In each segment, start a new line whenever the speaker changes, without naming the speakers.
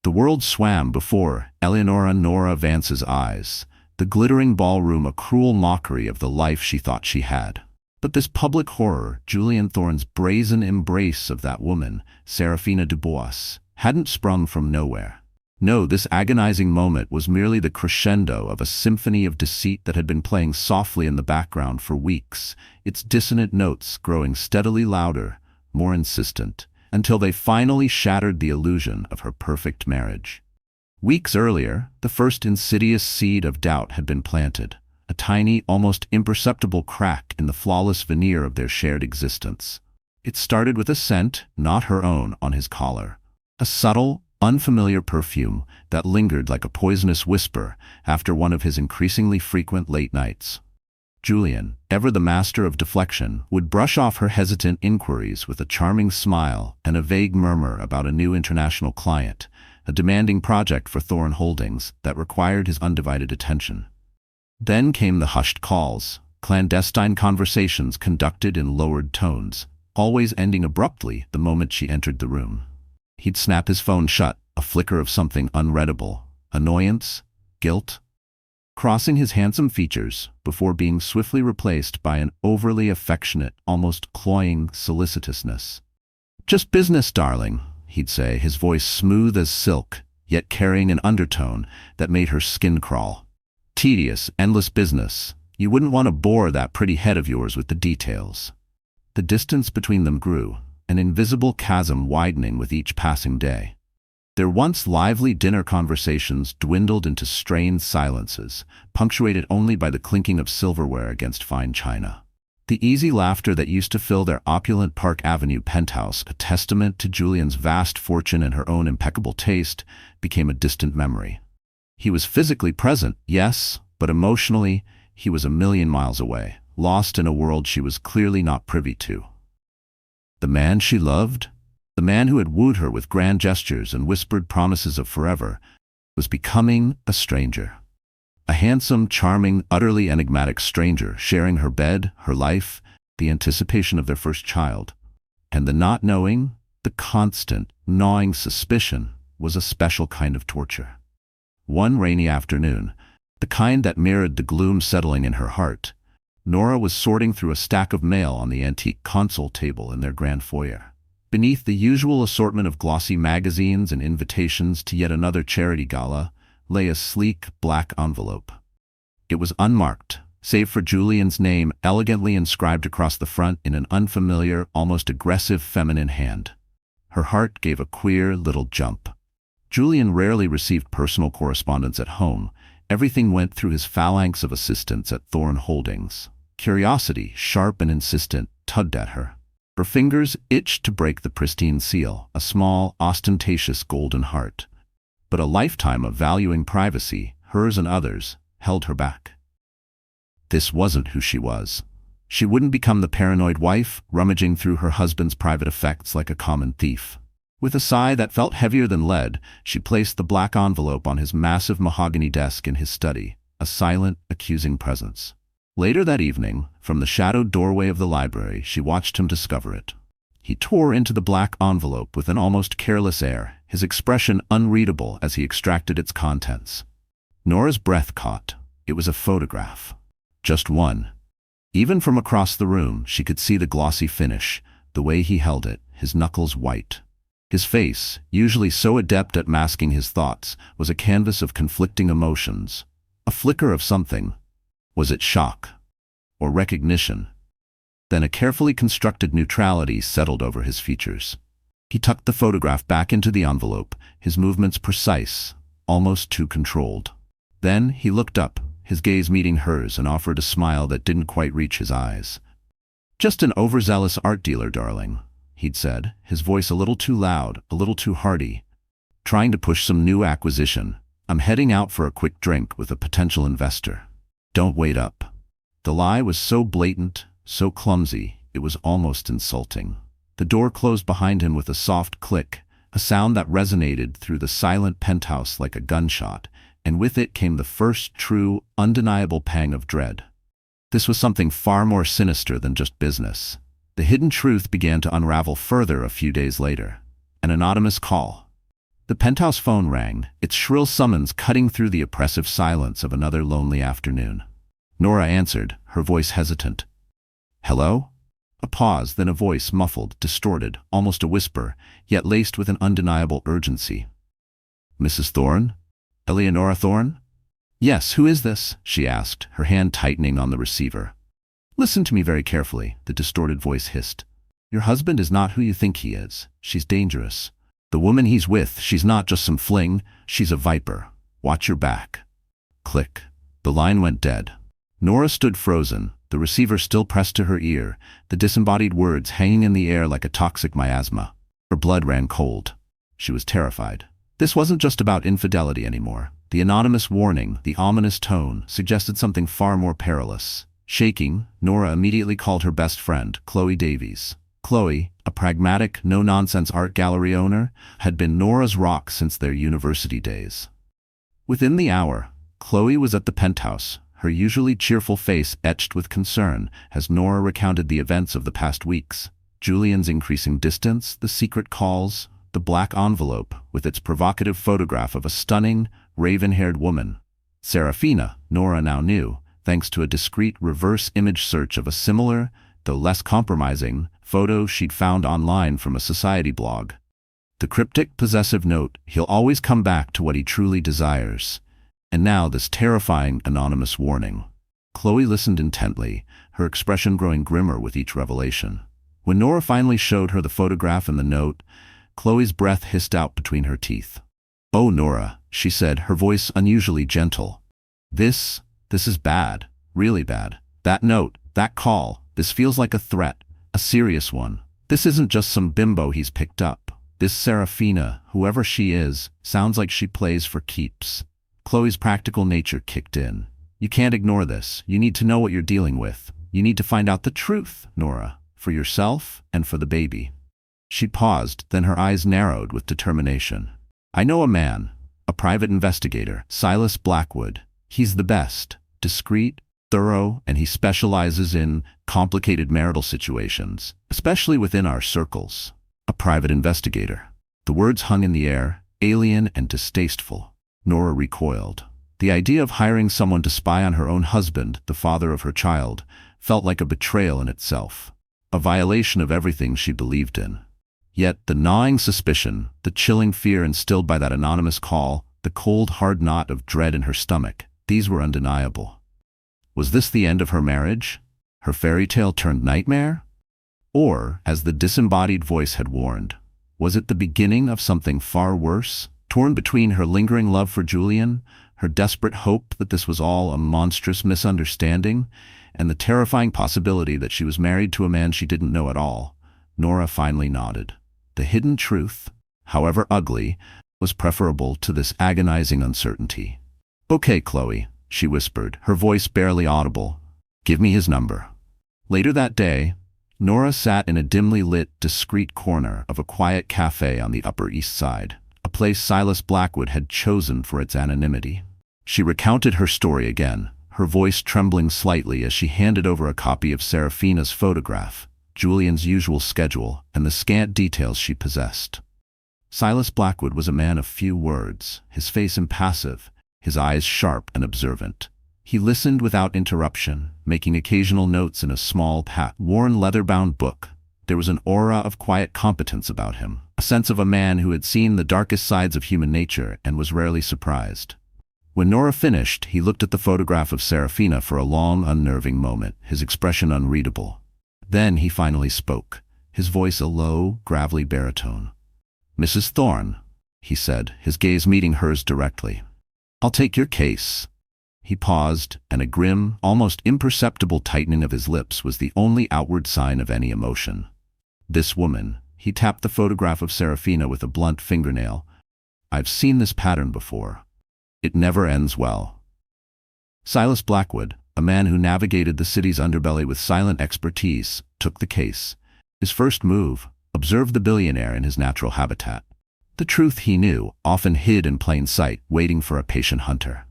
The world swam before Eleonora Vance's eyes, the glittering ballroom a cruel mockery of the life she thought she had. But this public horror, Julian Thorne's brazen embrace of that woman, Seraphina Dubois, hadn't sprung from nowhere. No, this agonizing moment was merely the crescendo of a symphony of deceit that had been playing softly in the background for weeks, its dissonant notes growing steadily louder, more insistent, until they finally shattered the illusion of her perfect marriage. Weeks earlier, the first insidious seed of doubt had been planted, a tiny, almost imperceptible crack in the flawless veneer of their shared existence. It started with a scent, not her own, on his collar, a subtle, unfamiliar perfume that lingered like a poisonous whisper after one of his increasingly frequent late nights. Julian, ever the master of deflection, would brush off her hesitant inquiries with a charming smile and a vague murmur about a new international client, a demanding project for Thorne Holdings that required his undivided attention. Then came the hushed calls, clandestine conversations conducted in lowered tones, always ending abruptly the moment she entered the room. He'd snap his phone shut, a flicker of something unreadable, annoyance, guilt, crossing his handsome features before being swiftly replaced by an overly affectionate, almost cloying solicitousness. "Just business, darling," he'd say, his voice smooth as silk, yet carrying an undertone that made her skin crawl. "Tedious, endless business. You wouldn't want to bore that pretty head of yours with the details." The distance between them grew, an invisible chasm widening with each passing day. Their once lively dinner conversations dwindled into strained silences, punctuated only by the clinking of silverware against fine china. The easy laughter that used to fill their opulent Park Avenue penthouse, a testament to Julian's vast fortune and her own impeccable taste, became a distant memory. He was physically present, yes, but emotionally, he was a million miles away, lost in a world she was clearly not privy to. The man she loved, the man who had wooed her with grand gestures and whispered promises of forever, was becoming a stranger. A handsome, charming, utterly enigmatic stranger sharing her bed, her life, the anticipation of their first child. And the not knowing, the constant, gnawing suspicion was a special kind of torture. One rainy afternoon, the kind that mirrored the gloom settling in her heart, Nora was sorting through a stack of mail on the antique console table in their grand foyer. Beneath the usual assortment of glossy magazines and invitations to yet another charity gala lay a sleek, black envelope. It was unmarked, save for Julian's name elegantly inscribed across the front in an unfamiliar, almost aggressive feminine hand. Her heart gave a queer little jump. Julian rarely received personal correspondence at home. Everything went through his phalanx of assistants at Thorne Holdings. Curiosity, sharp and insistent, tugged at her. Her fingers itched to break the pristine seal, a small, ostentatious golden heart. But a lifetime of valuing privacy, hers and others, held her back. This wasn't who she was. She wouldn't become the paranoid wife, rummaging through her husband's private effects like a common thief. With a sigh that felt heavier than lead, she placed the black envelope on his massive mahogany desk in his study, a silent, accusing presence. Later that evening, from the shadowed doorway of the library, she watched him discover it. He tore into the black envelope with an almost careless air, his expression unreadable as he extracted its contents. Nora's breath caught. It was a photograph. Just one. Even from across the room, she could see the glossy finish, the way he held it, his knuckles white. His face, usually so adept at masking his thoughts, was a canvas of conflicting emotions. A flicker of something. Was it shock? Or recognition? Then a carefully constructed neutrality settled over his features. He tucked the photograph back into the envelope, his movements precise, almost too controlled. Then he looked up, his gaze meeting hers, and offered a smile that didn't quite reach his eyes. "Just an overzealous art dealer, darling," he'd said, his voice a little too loud, a little too hearty. "Trying to push some new acquisition. I'm heading out for a quick drink with a potential investor. Don't wait up." The lie was so blatant, so clumsy, it was almost insulting. The door closed behind him with a soft click, a sound that resonated through the silent penthouse like a gunshot, and with it came the first true, undeniable pang of dread. This was something far more sinister than just business. The hidden truth began to unravel further a few days later. An anonymous call. The penthouse phone rang, its shrill summons cutting through the oppressive silence of another lonely afternoon. Nora answered, her voice hesitant. "Hello?" A pause, then a voice muffled, distorted, almost a whisper, yet laced with an undeniable urgency. "Mrs. Thorne? Eleonora Thorne?" "Yes, who is this?" she asked, her hand tightening on the receiver. "Listen to me very carefully," the distorted voice hissed. "Your husband is not who you think he is. She's dangerous. The woman he's with, she's not just some fling, she's a viper. Watch your back." Click. The line went dead. Nora stood frozen, the receiver still pressed to her ear, the disembodied words hanging in the air like a toxic miasma. Her blood ran cold. She was terrified. This wasn't just about infidelity anymore. The anonymous warning, the ominous tone, suggested something far more perilous. Shaking, Nora immediately called her best friend, Chloe Davies. Chloe, a pragmatic, no-nonsense art gallery owner, had been Nora's rock since their university days. Within the hour, Chloe was at the penthouse, her usually cheerful face etched with concern as Nora recounted the events of the past weeks. Julian's increasing distance, the secret calls, the black envelope with its provocative photograph of a stunning, raven-haired woman. Seraphina, Nora now knew, thanks to a discreet reverse image search of a similar, though less compromising, photo she'd found online from a society blog. The cryptic, possessive note, "He'll always come back to what he truly desires." And now this terrifying, anonymous warning. Chloe listened intently, her expression growing grimmer with each revelation. When Nora finally showed her the photograph and the note, Chloe's breath hissed out between her teeth. "Oh, Nora," she said, her voice unusually gentle. This is bad, really bad. That note, that call, this feels like a threat. A serious one. This isn't just some bimbo he's picked up. This Seraphina, whoever she is, sounds like she plays for keeps." Chloe's practical nature kicked in. "You can't ignore this. You need to know what you're dealing with. You need to find out the truth, Nora, for yourself and for the baby." She paused, then her eyes narrowed with determination. "I know a man, a private investigator, Silas Blackwood. He's the best, discreet, thorough, and he specializes in complicated marital situations, especially within our circles." A private investigator. The words hung in the air, alien and distasteful. Nora recoiled. The idea of hiring someone to spy on her own husband, the father of her child, felt like a betrayal in itself, a violation of everything she believed in. Yet the gnawing suspicion, the chilling fear instilled by that anonymous call, the cold, hard knot of dread in her stomach, these were undeniable. Was this the end of her marriage? Her fairy tale turned nightmare? Or, as the disembodied voice had warned, was it the beginning of something far worse? Torn between her lingering love for Julian, her desperate hope that this was all a monstrous misunderstanding, and the terrifying possibility that she was married to a man she didn't know at all, Nora finally nodded. The hidden truth, however ugly, was preferable to this agonizing uncertainty. "Okay, Chloe," she whispered, her voice barely audible. "Give me his number." Later that day, Nora sat in a dimly lit, discreet corner of a quiet cafe on the Upper East Side, a place Silas Blackwood had chosen for its anonymity. She recounted her story again, her voice trembling slightly as she handed over a copy of Seraphina's photograph, Julian's usual schedule, and the scant details she possessed. Silas Blackwood was a man of few words, his face impassive, his eyes sharp and observant. He listened without interruption, making occasional notes in a small, worn leather-bound book. There was an aura of quiet competence about him, a sense of a man who had seen the darkest sides of human nature and was rarely surprised. When Nora finished, he looked at the photograph of Seraphina for a long, unnerving moment, his expression unreadable. Then he finally spoke, his voice a low, gravelly baritone. "Mrs. Thorne," he said, his gaze meeting hers directly. "I'll take your case." He paused, and a grim, almost imperceptible tightening of his lips was the only outward sign of any emotion. "This woman," he tapped the photograph of Seraphina with a blunt fingernail. "I've seen this pattern before. It never ends well." Silas Blackwood, a man who navigated the city's underbelly with silent expertise, took the case. His first move, observe the billionaire in his natural habitat. The truth, he knew, often hid in plain sight, waiting for a patient hunter.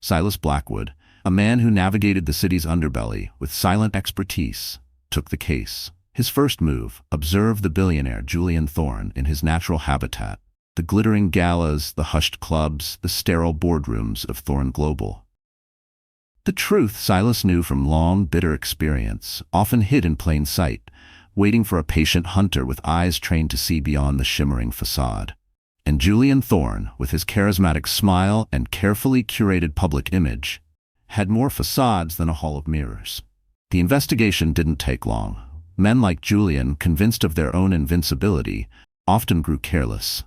Silas Blackwood, a man who navigated the city's underbelly with silent expertise, took the case. His first move, observe the billionaire Julian Thorne in his natural habitat. The glittering galas, the hushed clubs, the sterile boardrooms of Thorne Global. The truth, Silas knew from long, bitter experience, often hid in plain sight, waiting for a patient hunter with eyes trained to see beyond the shimmering facade. And Julian Thorne, with his charismatic smile and carefully curated public image, had more facades than a hall of mirrors. The investigation didn't take long. Men like Julian, convinced of their own invincibility, often grew careless.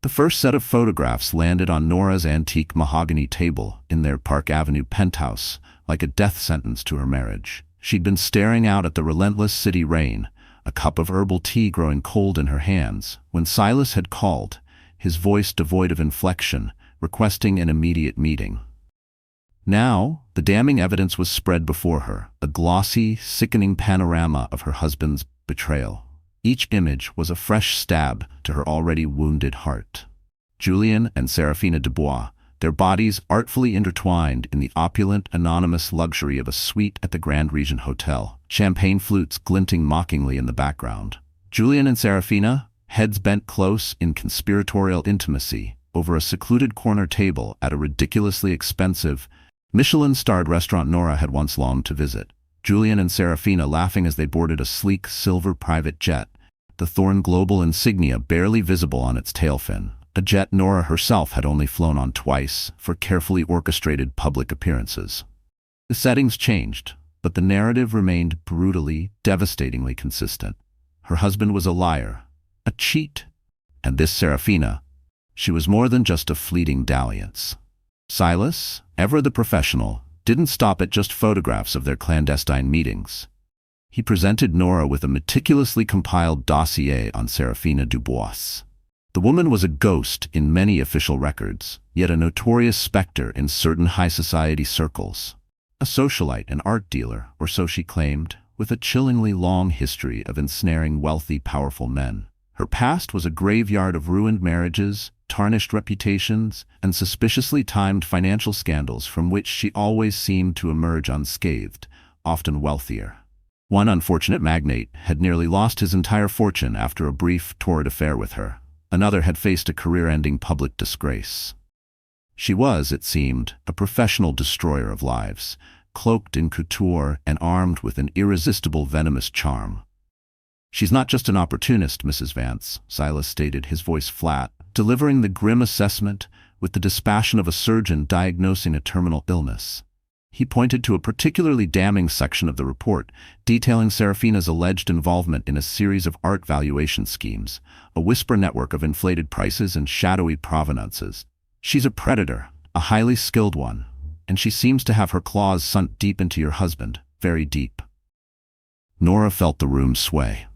The first set of photographs landed on Nora's antique mahogany table in their Park Avenue penthouse, like a death sentence to her marriage. She'd been staring out at the relentless city rain, a cup of herbal tea growing cold in her hands, when Silas had called, his voice devoid of inflection, requesting an immediate meeting. Now, the damning evidence was spread before her, a glossy, sickening panorama of her husband's betrayal. Each image was a fresh stab to her already wounded heart. Julian and Seraphina Dubois, their bodies artfully intertwined in the opulent, anonymous luxury of a suite at the Grand Regent Hotel, champagne flutes glinting mockingly in the background. Julian and Seraphina, heads bent close in conspiratorial intimacy, over a secluded corner table at a ridiculously expensive, Michelin-starred restaurant Nora had once longed to visit. Julian and Seraphina laughing as they boarded a sleek silver private jet, the Thorne Global insignia barely visible on its tail fin, a jet Nora herself had only flown on twice for carefully orchestrated public appearances. The settings changed, but the narrative remained brutally, devastatingly consistent. Her husband was a liar, a cheat, and this Seraphina, she was more than just a fleeting dalliance. Silas, ever the professional, didn't stop at just photographs of their clandestine meetings. He presented Nora with a meticulously compiled dossier on Seraphina Dubois. The woman was a ghost in many official records, yet a notorious specter in certain high society circles. A socialite, an art dealer, or so she claimed, with a chillingly long history of ensnaring wealthy, powerful men. Her past was a graveyard of ruined marriages, tarnished reputations, and suspiciously timed financial scandals from which she always seemed to emerge unscathed, often wealthier. One unfortunate magnate had nearly lost his entire fortune after a brief, torrid affair with her. Another had faced a career-ending public disgrace. She was, it seemed, a professional destroyer of lives, cloaked in couture and armed with an irresistible venomous charm. "She's not just an opportunist, Mrs. Vance," Silas stated, his voice flat, delivering the grim assessment with the dispassion of a surgeon diagnosing a terminal illness. He pointed to a particularly damning section of the report, detailing Seraphina's alleged involvement in a series of art valuation schemes, a whisper network of inflated prices and shadowy provenances. "She's a predator, a highly skilled one, and she seems to have her claws sunk deep into your husband, very deep." Nora felt the room sway.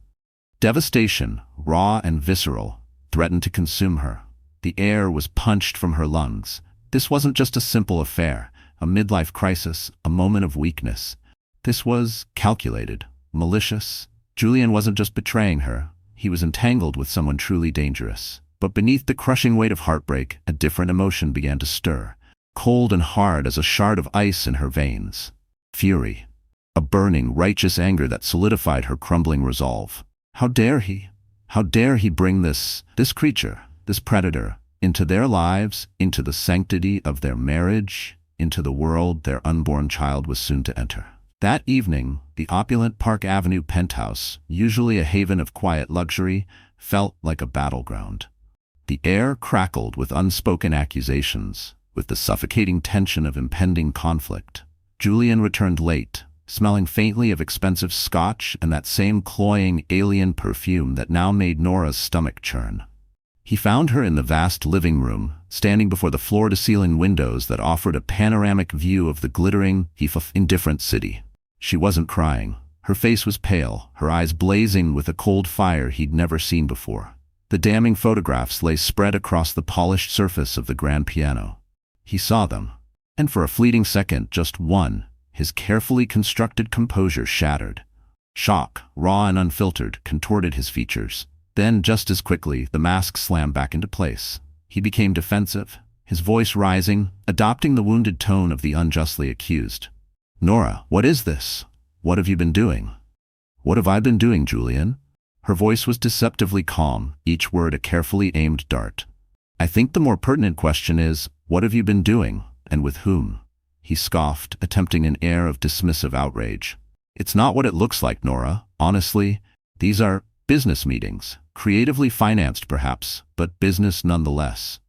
Devastation, raw and visceral, threatened to consume her. The air was punched from her lungs. This wasn't just a simple affair, a midlife crisis, a moment of weakness. This was calculated, malicious. Julian wasn't just betraying her, he was entangled with someone truly dangerous. But beneath the crushing weight of heartbreak, a different emotion began to stir, cold and hard as a shard of ice in her veins. Fury. A burning, righteous anger that solidified her crumbling resolve. How dare he? How dare he bring this creature, this predator, into their lives, into the sanctity of their marriage, into the world their unborn child was soon to enter. That evening, the opulent Park Avenue penthouse, usually a haven of quiet luxury, felt like a battleground. The air crackled with unspoken accusations, with the suffocating tension of impending conflict. Julian returned late, smelling faintly of expensive scotch and that same cloying, alien perfume that now made Nora's stomach churn. He found her in the vast living room, standing before the floor-to-ceiling windows that offered a panoramic view of the glittering, indifferent city. She wasn't crying. Her face was pale, her eyes blazing with a cold fire he'd never seen before. The damning photographs lay spread across the polished surface of the grand piano. He saw them, and for a fleeting second, just one, his carefully constructed composure shattered. Shock, raw and unfiltered, contorted his features. Then, just as quickly, the mask slammed back into place. He became defensive, his voice rising, adopting the wounded tone of the unjustly accused. "Nora, what is this? What have you been doing?" "What have I been doing, Julian?" Her voice was deceptively calm, each word a carefully aimed dart. I think the more pertinent question is, what have you been doing, and with whom? He scoffed, attempting an air of dismissive outrage. It's not what it looks like, Nora. Honestly, these are business meetings. Creatively financed, perhaps, but business nonetheless.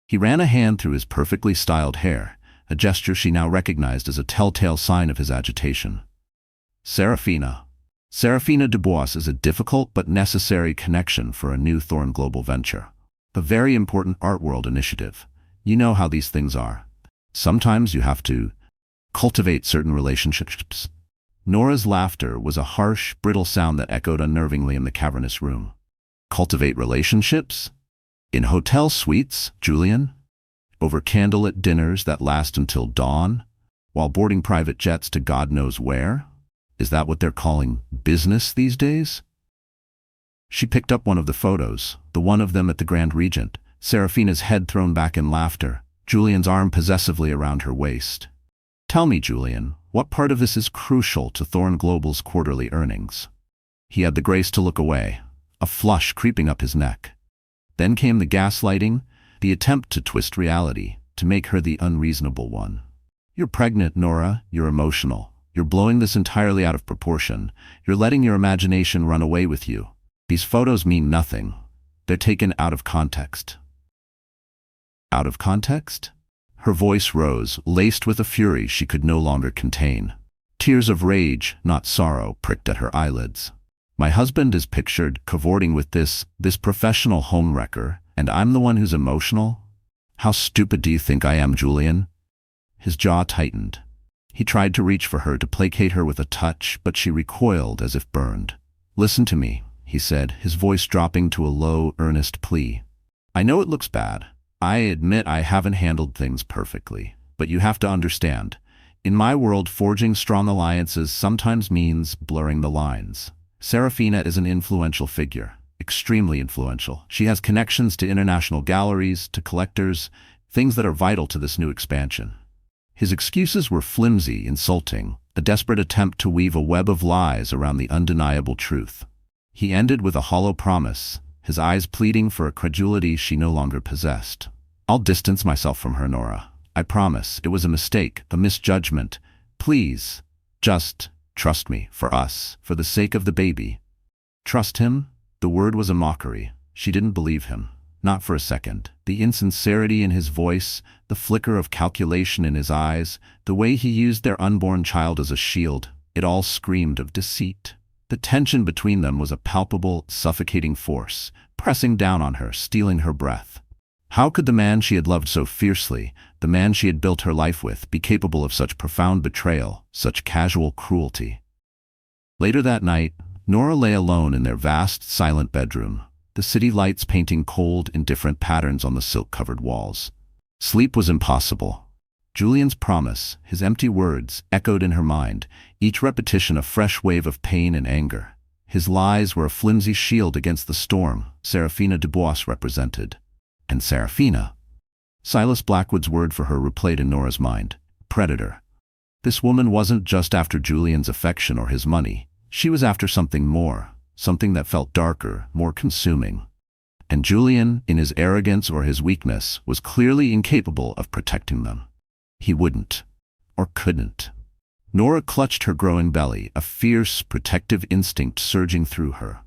He ran a hand through his perfectly styled hair, a gesture she now recognized as a telltale sign of his agitation. Seraphina. Seraphina Dubois is a difficult but necessary connection for a new Thorne global venture. A very important art world initiative. You know how these things are. Sometimes you have to cultivate certain relationships. Nora's laughter was a harsh, brittle sound that echoed unnervingly in the cavernous room. Cultivate relationships? In hotel suites, Julian? Over candlelit dinners that last until dawn? While boarding private jets to God knows where? Is that what they're calling business these days? She picked up one of the photos, the one of them at the Grand Regent, Seraphina's head thrown back in laughter, Julian's arm possessively around her waist. Tell me, Julian, what part of this is crucial to Thorne Global's quarterly earnings? He had the grace to look away, a flush creeping up his neck. Then came the gaslighting, the attempt to twist reality, to make her the unreasonable one. You're pregnant, Nora. You're emotional. You're blowing this entirely out of proportion. You're letting your imagination run away with you. These photos mean nothing. They're taken out of context. Out of context? Her voice rose, laced with a fury she could no longer contain. Tears of rage, not sorrow, pricked at her eyelids. My husband is pictured cavorting with this professional homewrecker, and I'm the one who's emotional? How stupid do you think I am, Julian? His jaw tightened. He tried to reach for her to placate her with a touch, but she recoiled as if burned. Listen to me, he said, his voice dropping to a low, earnest plea. I know it looks bad. I admit I haven't handled things perfectly, but you have to understand. In my world, forging strong alliances sometimes means blurring the lines. Seraphina is an influential figure, extremely influential. She has connections to international galleries, to collectors, things that are vital to this new expansion. His excuses were flimsy, insulting, a desperate attempt to weave a web of lies around the undeniable truth. He ended with a hollow promise, his eyes pleading for a credulity she no longer possessed. I'll distance myself from her, Nora. I promise. It was a mistake, a misjudgment. Please, just trust me, for us, for the sake of the baby. Trust him? The word was a mockery. She didn't believe him. Not for a second. The insincerity in his voice, the flicker of calculation in his eyes, the way he used their unborn child as a shield, it all screamed of deceit. The tension between them was a palpable, suffocating force, pressing down on her, stealing her breath. How could the man she had loved so fiercely, the man she had built her life with, be capable of such profound betrayal, such casual cruelty? Later that night, Nora lay alone in their vast, silent bedroom, the city lights painting cold, indifferent patterns on the silk-covered walls. Sleep was impossible. Julian's promise, his empty words, echoed in her mind, each repetition a fresh wave of pain and anger. His lies were a flimsy shield against the storm Seraphina Dubois represented. And Seraphina? Silas Blackwood's word for her replayed in Nora's mind. Predator. This woman wasn't just after Julian's affection or his money. She was after something more, something that felt darker, more consuming. And Julian, in his arrogance or his weakness, was clearly incapable of protecting them. He wouldn't, or couldn't. Nora clutched her growing belly, a fierce, protective instinct surging through her.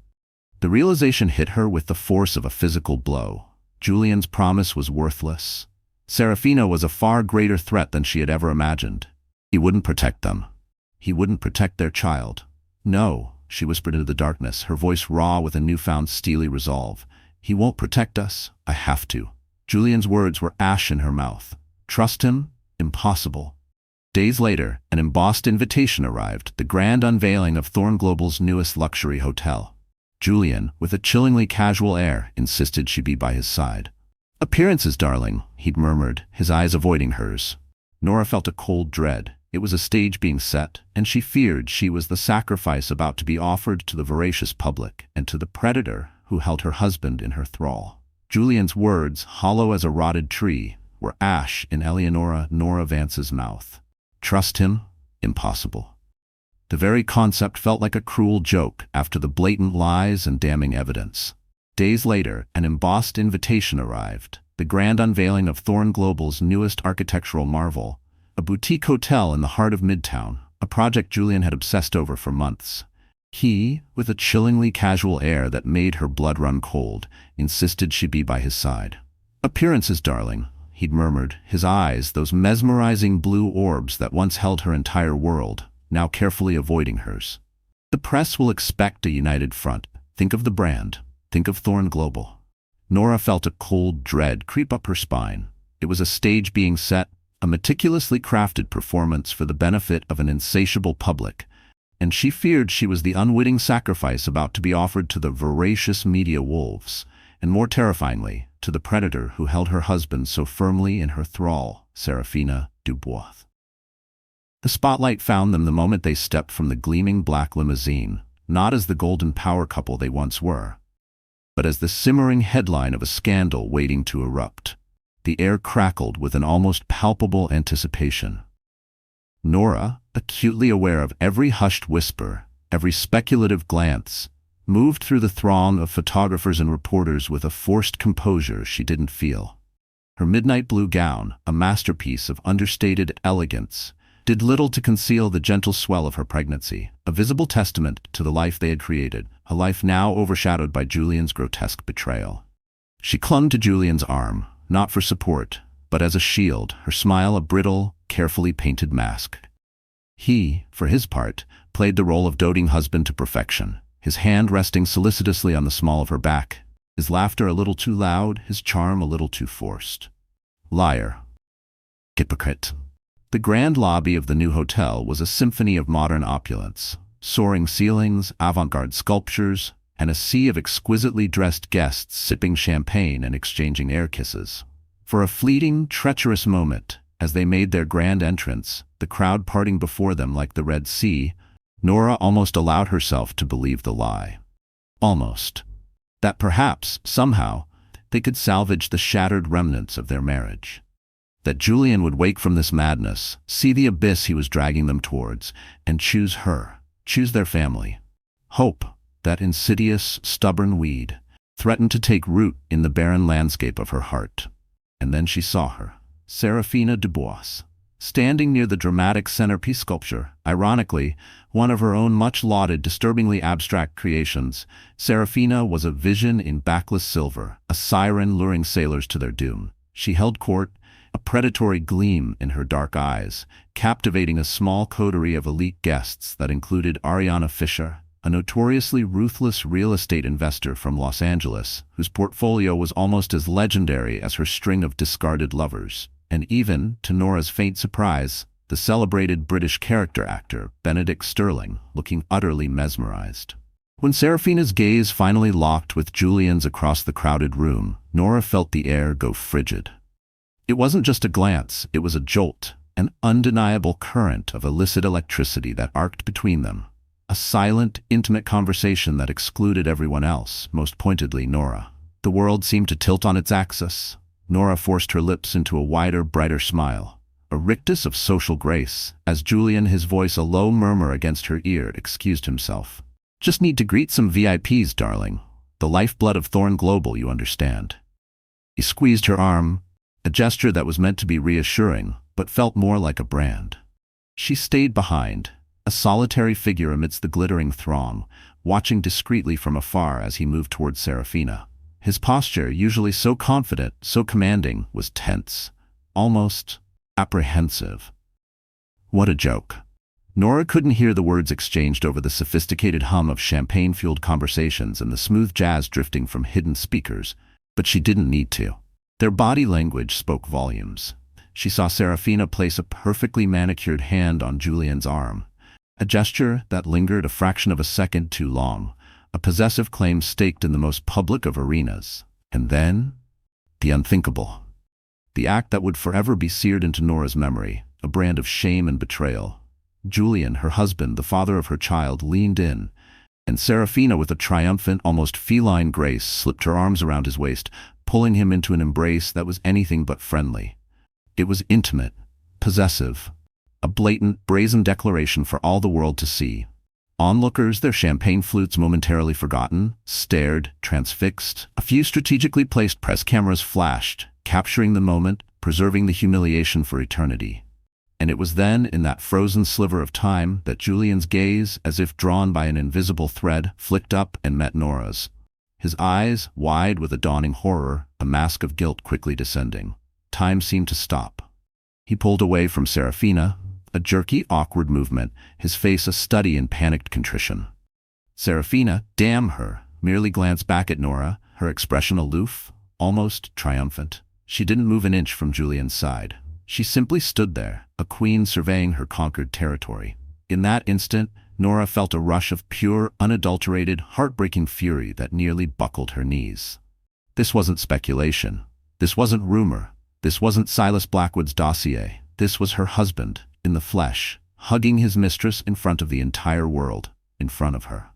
The realization hit her with the force of a physical blow. Julian's promise was worthless. Seraphina was a far greater threat than she had ever imagined. He wouldn't protect them. He wouldn't protect their child. No, she whispered into the darkness, her voice raw with a newfound steely resolve. He won't protect us. I have to. Julian's words were ash in her mouth. Trust him? Impossible. Days later, an embossed invitation arrived, the grand unveiling of Thorne Global's newest luxury hotel. Julian, with a chillingly casual air, insisted she be by his side. Appearances, darling, he'd murmured, his eyes avoiding hers. Nora felt a cold dread. It was a stage being set, and she feared she was the sacrifice about to be offered to the voracious public and to the predator who held her husband in her thrall. Julian's words, hollow as a rotted tree, were ash in Eleonora Vance's mouth. Trust him? Impossible. The very concept felt like a cruel joke after the blatant lies and damning evidence. Days later, an embossed invitation arrived. the grand unveiling of Thorne Global's newest architectural marvel, a boutique hotel in the heart of Midtown, a project Julian had obsessed over for months. He, with a chillingly casual air that made her blood run cold, insisted she be by his side. "Appearances, darling," he'd murmured, his eyes, those mesmerizing blue orbs that once held her entire world, now carefully avoiding hers. "The press will expect a united front. Think of the brand. Think of Thorne Global." Nora felt a cold dread creep up her spine. It was a stage being set, a meticulously crafted performance for the benefit of an insatiable public, and she feared she was the unwitting sacrifice about to be offered to the voracious media wolves, and more terrifyingly, to the predator who held her husband so firmly in her thrall, Seraphina Dubois. The spotlight found them the moment they stepped from the gleaming black limousine, not as the golden power couple they once were, but as the simmering headline of a scandal waiting to erupt. The air crackled with an almost palpable anticipation. Nora, acutely aware of every hushed whisper, every speculative glance, moved through the throng of photographers and reporters with a forced composure she didn't feel. Her midnight blue gown, a masterpiece of understated elegance, did little to conceal the gentle swell of her pregnancy, a visible testament to the life they had created, a life now overshadowed by Julian's grotesque betrayal. She clung to Julian's arm, not for support, but as a shield, her smile a brittle, carefully painted mask. He, for his part, played the role of doting husband to perfection, his hand resting solicitously on the small of her back, his laughter a little too loud, his charm a little too forced. Liar. Hypocrite. The grand lobby of the new hotel was a symphony of modern opulence, soaring ceilings, avant-garde sculptures, and a sea of exquisitely dressed guests sipping champagne and exchanging air kisses. For a fleeting, treacherous moment, as they made their grand entrance, the crowd parting before them like the Red Sea, Nora almost allowed herself to believe the lie. Almost. That perhaps, somehow, they could salvage the shattered remnants of their marriage. That Julian would wake from this madness, see the abyss he was dragging them towards, and choose her, choose their family. Hope, that insidious, stubborn weed, threatened to take root in the barren landscape of her heart. And then she saw her, Seraphina Dubois, standing near the dramatic centerpiece sculpture, ironically, one of her own much-lauded, disturbingly abstract creations. Seraphina was a vision in backless silver, a siren luring sailors to their doom. She held court, a predatory gleam in her dark eyes, captivating a small coterie of elite guests that included Ariana Fisher, a notoriously ruthless real estate investor from Los Angeles, whose portfolio was almost as legendary as her string of discarded lovers, and even, to Nora's faint surprise, the celebrated British character actor Benedict Sterling, looking utterly mesmerized. When Seraphina's gaze finally locked with Julian's across the crowded room, Nora felt the air go frigid. It wasn't just a glance, it was a jolt, an undeniable current of illicit electricity that arced between them. A silent, intimate conversation that excluded everyone else, most pointedly Nora. The world seemed to tilt on its axis. Nora forced her lips into a wider, brighter smile, a rictus of social grace, as Julian, his voice a low murmur against her ear, excused himself. "Just need to greet some VIPs, darling. The lifeblood of Thorne Global, you understand." He squeezed her arm, a gesture that was meant to be reassuring, but felt more like a brand. She stayed behind, a solitary figure amidst the glittering throng, watching discreetly from afar as he moved towards Seraphina. His posture, usually so confident, so commanding, was tense, almost apprehensive. What a joke. Nora couldn't hear the words exchanged over the sophisticated hum of champagne-fueled conversations and the smooth jazz drifting from hidden speakers, but she didn't need to. Their body language spoke volumes. She saw Seraphina place a perfectly manicured hand on Julian's arm, a gesture that lingered a fraction of a second too long, a possessive claim staked in the most public of arenas. And then, the unthinkable. The act that would forever be seared into Nora's memory, a brand of shame and betrayal. Julian, her husband, the father of her child, leaned in, and Seraphina, with a triumphant, almost feline grace, slipped her arms around his waist, pulling him into an embrace that was anything but friendly. It was intimate, possessive, a blatant, brazen declaration for all the world to see. Onlookers, their champagne flutes momentarily forgotten, stared, transfixed. A few strategically placed press cameras flashed, capturing the moment, preserving the humiliation for eternity. And it was then, in that frozen sliver of time, that Julian's gaze, as if drawn by an invisible thread, flicked up and met Nora's. His eyes, wide with a dawning horror, a mask of guilt quickly descending. Time seemed to stop. He pulled away from Seraphina, a jerky, awkward movement, his face a study in panicked contrition. Seraphina, damn her, merely glanced back at Nora, her expression aloof, almost triumphant. She didn't move an inch from Julian's side. She simply stood there, a queen surveying her conquered territory. In that instant, Nora felt a rush of pure, unadulterated, heartbreaking fury that nearly buckled her knees. This wasn't speculation. This wasn't rumor. This wasn't Silas Blackwood's dossier. This was her husband, in the flesh, hugging his mistress in front of the entire world, in front of her.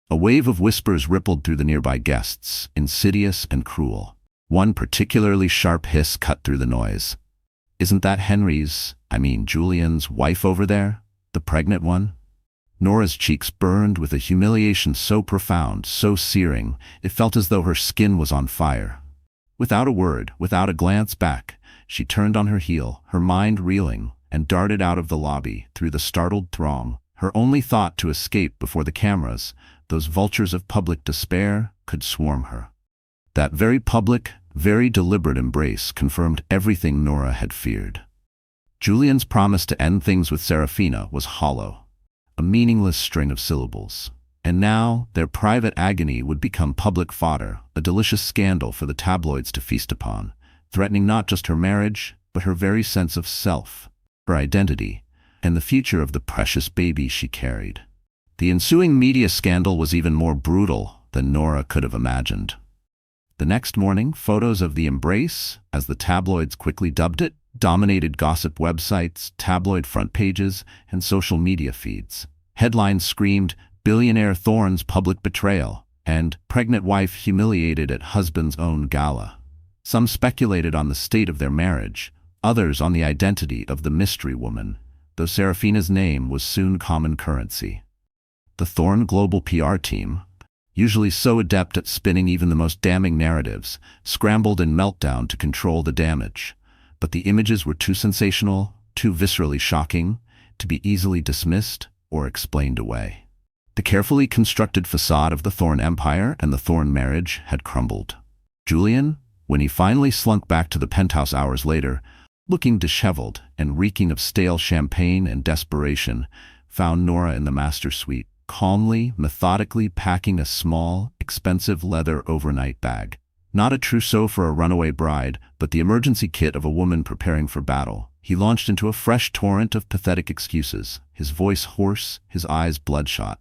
A wave of whispers rippled through the nearby guests, insidious and cruel. One particularly sharp hiss cut through the noise. "Isn't that Julian's wife over there? The pregnant one?" Nora's cheeks burned with a humiliation so profound, so searing, it felt as though her skin was on fire. Without a word, without a glance back, she turned on her heel, her mind reeling, and darted out of the lobby, through the startled throng, her only thought to escape before the cameras, those vultures of public despair, could swarm her. That very public, very deliberate embrace confirmed everything Nora had feared. Julian's promise to end things with Seraphina was hollow, a meaningless string of syllables. And now, their private agony would become public fodder, a delicious scandal for the tabloids to feast upon, threatening not just her marriage, but her very sense of self, her identity, and the future of the precious baby she carried. The ensuing media scandal was even more brutal than Nora could have imagined. The next morning, photos of the embrace, as the tabloids quickly dubbed it, dominated gossip websites, tabloid front pages, and social media feeds. Headlines screamed, "Billionaire Thorne's public betrayal," and "Pregnant wife humiliated at husband's own gala." Some speculated on the state of their marriage, others on the identity of the mystery woman, though Seraphina's name was soon common currency. The Thorne global PR team, usually so adept at spinning even the most damning narratives, scrambled in meltdown to control the damage. But the images were too sensational, too viscerally shocking, to be easily dismissed or explained away. The carefully constructed facade of the Thorne empire and the Thorne marriage had crumbled. Julian, when he finally slunk back to the penthouse hours later, looking disheveled and reeking of stale champagne and desperation, found Nora in the master suite, calmly, methodically packing a small, expensive leather overnight bag. Not a trousseau for a runaway bride, but the emergency kit of a woman preparing for battle. He launched into a fresh torrent of pathetic excuses, his voice hoarse, his eyes bloodshot.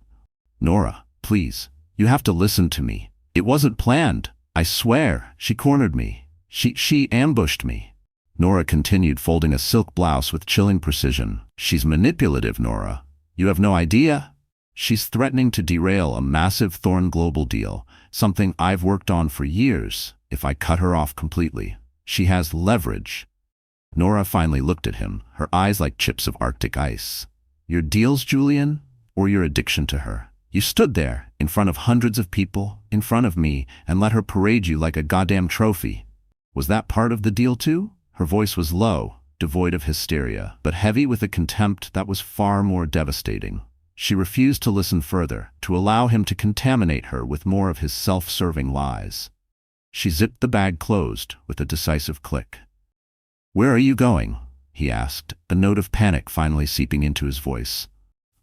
"Nora, please, you have to listen to me. It wasn't planned. I swear, she cornered me. She ambushed me." Nora continued, folding a silk blouse with chilling precision. "She's manipulative, Nora. You have no idea. She's threatening to derail a massive Thorne global deal, something I've worked on for years, if I cut her off completely. She has leverage." Nora finally looked at him, her eyes like chips of Arctic ice. "Your deals, Julian, or your addiction to her? You stood there, in front of hundreds of people, in front of me, and let her parade you like a goddamn trophy. Was that part of the deal too?" Her voice was low, devoid of hysteria, but heavy with a contempt that was far more devastating. She refused to listen further, to allow him to contaminate her with more of his self-serving lies. She zipped the bag closed with a decisive click. "Where are you going?" he asked, a note of panic finally seeping into his voice.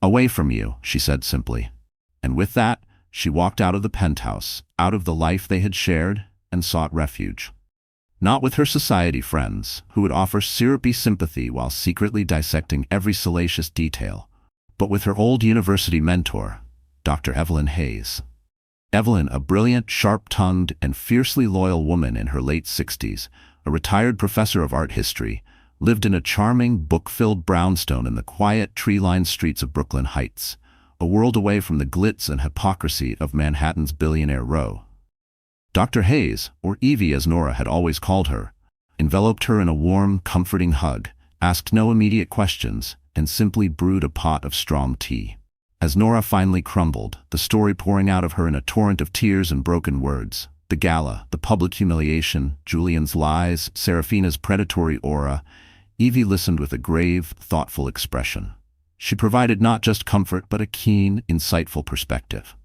"Away from you," she said simply. And with that, she walked out of the penthouse, out of the life they had shared, and sought refuge. Not with her society friends, who would offer syrupy sympathy while secretly dissecting every salacious detail, but with her old university mentor, Dr. Evelyn Hayes. Evelyn, a brilliant, sharp-tongued, and fiercely loyal woman in her late 60s, a retired professor of art history, lived in a charming, book-filled brownstone in the quiet, tree-lined streets of Brooklyn Heights, a world away from the glitz and hypocrisy of Manhattan's Billionaire Row. Dr. Hayes, or Evie as Nora had always called her, enveloped her in a warm, comforting hug, asked no immediate questions, and simply brewed a pot of strong tea. As Nora finally crumbled, the story pouring out of her in a torrent of tears and broken words, The gala, the public humiliation, Julian's lies, Seraphina's predatory aura. Evie listened with a grave, thoughtful expression. She provided not just comfort but a keen, insightful perspective.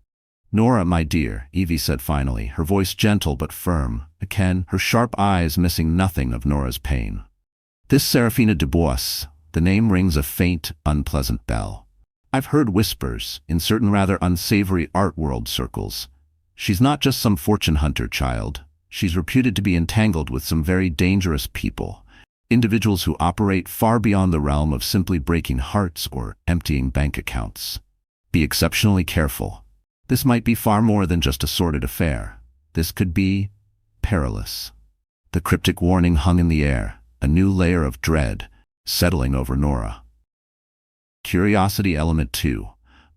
"Nora, my dear," Evie said finally, her voice gentle but firm, again, her sharp eyes missing nothing of Nora's pain. "This Seraphina Dubois, the name rings a faint, unpleasant bell. I've heard whispers, in certain rather unsavory art world circles. She's not just some fortune hunter child. She's reputed to be entangled with some very dangerous people. Individuals who operate far beyond the realm of simply breaking hearts or emptying bank accounts. Be exceptionally careful. This might be far more than just a sordid affair. This could be perilous." The cryptic warning hung in the air, a new layer of dread settling over Nora. Curiosity element 2.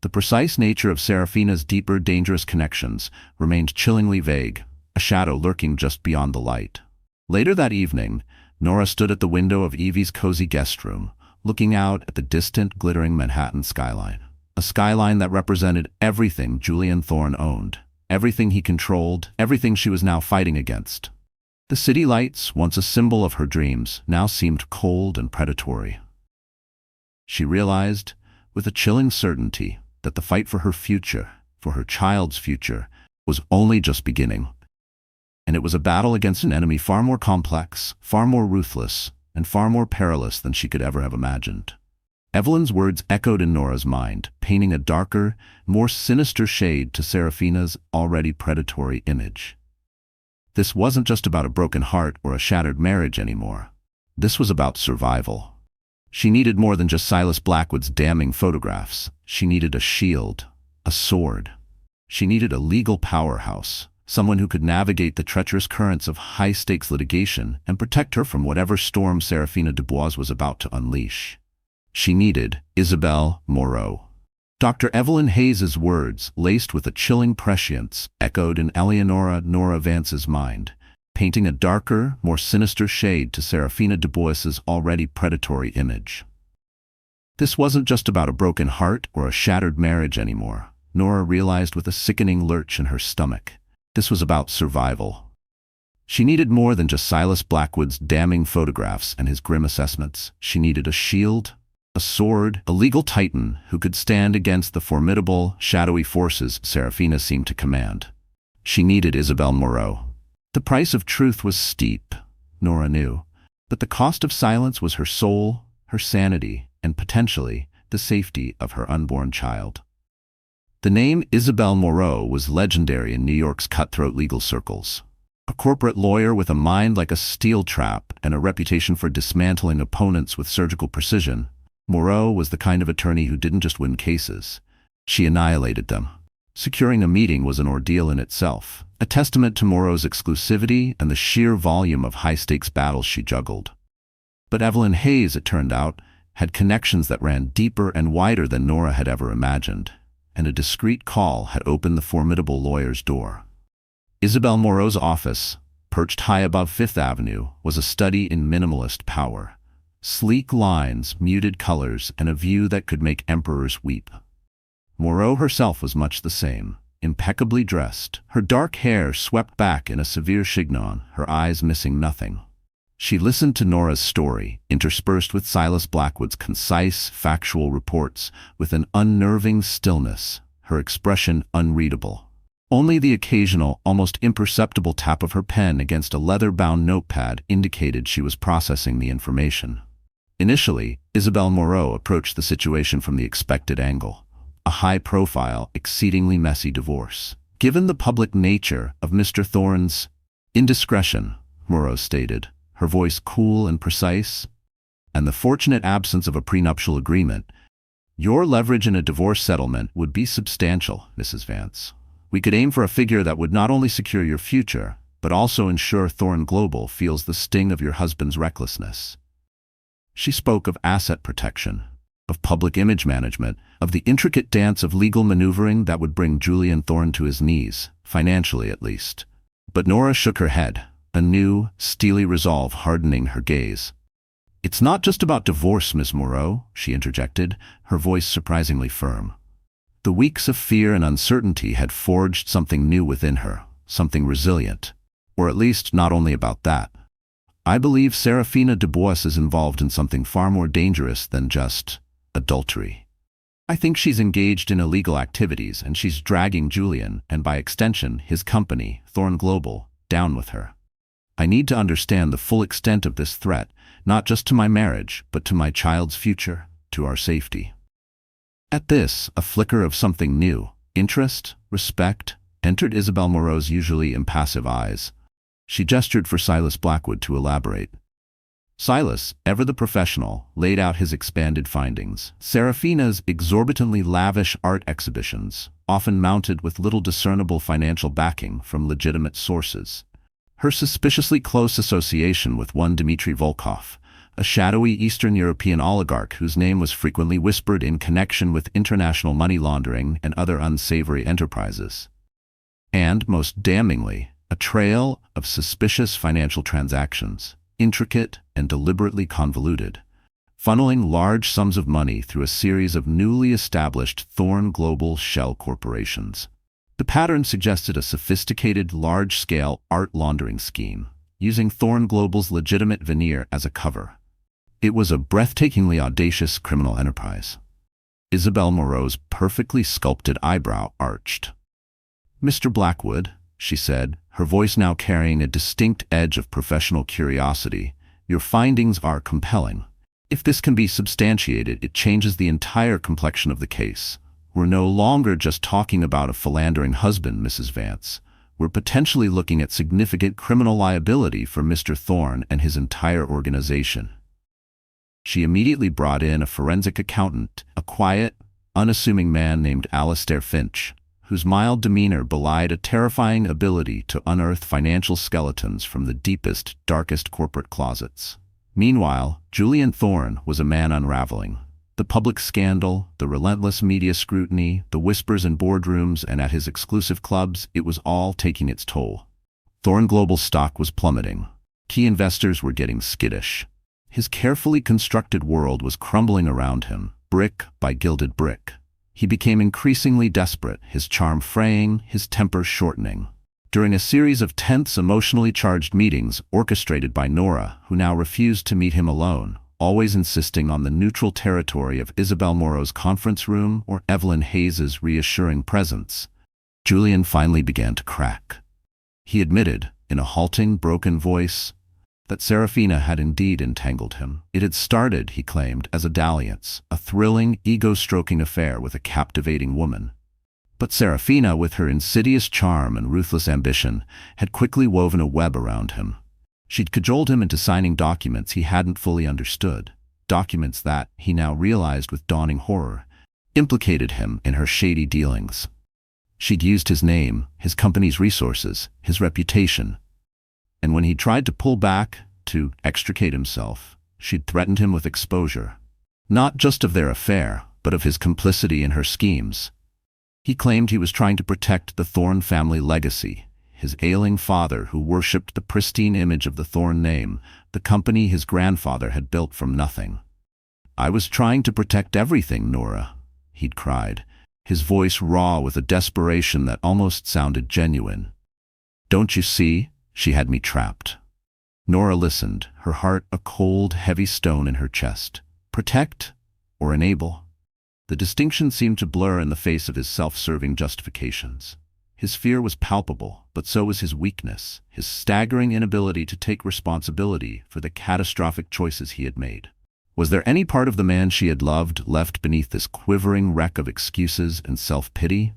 The precise nature of Seraphina's deeper, dangerous connections remained chillingly vague, a shadow lurking just beyond the light. Later that evening, Nora stood at the window of Evie's cozy guest room, looking out at the distant, glittering Manhattan skyline. A skyline that represented everything Julian Thorne owned, everything he controlled, everything she was now fighting against. The city lights, once a symbol of her dreams, now seemed cold and predatory. She realized, with a chilling certainty, that the fight for her future, for her child's future, was only just beginning. And it was a battle against an enemy far more complex, far more ruthless, and far more perilous than she could ever have imagined. Evelyn's words echoed in Nora's mind, painting a darker, more sinister shade to Seraphina's already predatory image. This wasn't just about a broken heart or a shattered marriage anymore. This was about survival. She needed more than just Silas Blackwood's damning photographs. She needed a shield, a sword. She needed a legal powerhouse, someone who could navigate the treacherous currents of high-stakes litigation and protect her from whatever storm Seraphina Dubois was about to unleash. She needed Isabelle Moreau. Dr. Evelyn Hayes's words, laced with a chilling prescience, echoed in Eleonora Vance's mind, painting a darker, more sinister shade to Seraphina Dubois's already predatory image. This wasn't just about a broken heart or a shattered marriage anymore, Nora realized with a sickening lurch in her stomach. This was about survival. She needed more than just Silas Blackwood's damning photographs and his grim assessments. She needed a shield, a sword, a legal titan who could stand against the formidable, shadowy forces Seraphina seemed to command. She needed Isabelle Moreau. The price of truth was steep, Nora knew, but the cost of silence was her soul, her sanity, and potentially the safety of her unborn child. The name Isabelle Moreau was legendary in New York's cutthroat legal circles. A corporate lawyer with a mind like a steel trap and a reputation for dismantling opponents with surgical precision, Moreau was the kind of attorney who didn't just win cases. She annihilated them. Securing a meeting was an ordeal in itself, a testament to Moreau's exclusivity and the sheer volume of high-stakes battles she juggled. But Evelyn Hayes, it turned out, had connections that ran deeper and wider than Nora had ever imagined, and a discreet call had opened the formidable lawyer's door. Isabelle Moreau's office, perched high above Fifth Avenue, was a study in minimalist power. Sleek lines, muted colors, and a view that could make emperors weep. Moreau herself was much the same, impeccably dressed, her dark hair swept back in a severe chignon, her eyes missing nothing. She listened to Nora's story, interspersed with Silas Blackwood's concise, factual reports, with an unnerving stillness, her expression unreadable. Only the occasional, almost imperceptible tap of her pen against a leather-bound notepad indicated she was processing the information. Initially, Isabelle Moreau approached the situation from the expected angle. A high-profile, exceedingly messy divorce. Given the public nature of Mr. Thorne's indiscretion, Moreau stated, her voice cool and precise, and the fortunate absence of a prenuptial agreement, your leverage in a divorce settlement would be substantial, Mrs. Vance. We could aim for a figure that would not only secure your future, but also ensure Thorne Global feels the sting of your husband's recklessness. She spoke of asset protection, of public image management, of the intricate dance of legal maneuvering that would bring Julian Thorne to his knees, financially at least. But Nora shook her head, a new, steely resolve hardening her gaze. It's not just about divorce, Miss Moreau, she interjected, her voice surprisingly firm. The weeks of fear and uncertainty had forged something new within her, something resilient. Or at least not only about that. I believe Seraphina Dubois is involved in something far more dangerous than just adultery. I think she's engaged in illegal activities and she's dragging Julian, and by extension his company, Thorne Global, down with her. I need to understand the full extent of this threat, not just to my marriage, but to my child's future, to our safety. At this, a flicker of something new, interest, respect, entered Isabel Moreau's usually impassive eyes. She gestured for Silas Blackwood to elaborate. Silas, ever the professional, laid out his expanded findings. Seraphina's exorbitantly lavish art exhibitions, often mounted with little discernible financial backing from legitimate sources. Her suspiciously close association with one Dmitry Volkov, a shadowy Eastern European oligarch whose name was frequently whispered in connection with international money laundering and other unsavory enterprises. And, most damningly, a trail of suspicious financial transactions, intricate and deliberately convoluted, funneling large sums of money through a series of newly established Thorne Global shell corporations. The pattern suggested a sophisticated, large-scale art laundering scheme, using Thorne Global's legitimate veneer as a cover. It was a breathtakingly audacious criminal enterprise. Isabel Moreau's perfectly sculpted eyebrow arched. "Mr. Blackwood," she said, her voice now carrying a distinct edge of professional curiosity, "your findings are compelling. If this can be substantiated, it changes the entire complexion of the case. We're no longer just talking about a philandering husband, Mrs. Vance. We're potentially looking at significant criminal liability for Mr. Thorne and his entire organization." She immediately brought in a forensic accountant, a quiet, unassuming man named Alastair Finch, whose mild demeanor belied a terrifying ability to unearth financial skeletons from the deepest, darkest corporate closets. Meanwhile, Julian Thorne was a man unraveling. The public scandal, the relentless media scrutiny, the whispers in boardrooms and at his exclusive clubs, it was all taking its toll. Thorne Global's stock was plummeting. Key investors were getting skittish. His carefully constructed world was crumbling around him, brick by gilded brick. He became increasingly desperate, his charm fraying, his temper shortening. During a series of tense, emotionally charged meetings orchestrated by Nora, who now refused to meet him alone, always insisting on the neutral territory of Isabel Moreau's conference room or Evelyn Hayes's reassuring presence, Julian finally began to crack. He admitted, in a halting, broken voice, that Seraphina had indeed entangled him. It had started, he claimed, as a dalliance, a thrilling, ego-stroking affair with a captivating woman. But Seraphina, with her insidious charm and ruthless ambition, had quickly woven a web around him. She'd cajoled him into signing documents he hadn't fully understood, documents that, he now realized with dawning horror, implicated him in her shady dealings. She'd used his name, his company's resources, his reputation, and when he tried to pull back, to extricate himself, she'd threatened him with exposure, not just of their affair, but of his complicity in her schemes. He claimed he was trying to protect the Thorne family legacy, his ailing father who worshipped the pristine image of the Thorne name, the company his grandfather had built from nothing. "I was trying to protect everything, Nora," he'd cried, his voice raw with a desperation that almost sounded genuine. "Don't you see? She had me trapped." Nora listened, her heart a cold, heavy stone in her chest. Protect or enable? The distinction seemed to blur in the face of his self-serving justifications. His fear was palpable, but so was his weakness, his staggering inability to take responsibility for the catastrophic choices he had made. Was there any part of the man she had loved left beneath this quivering wreck of excuses and self-pity?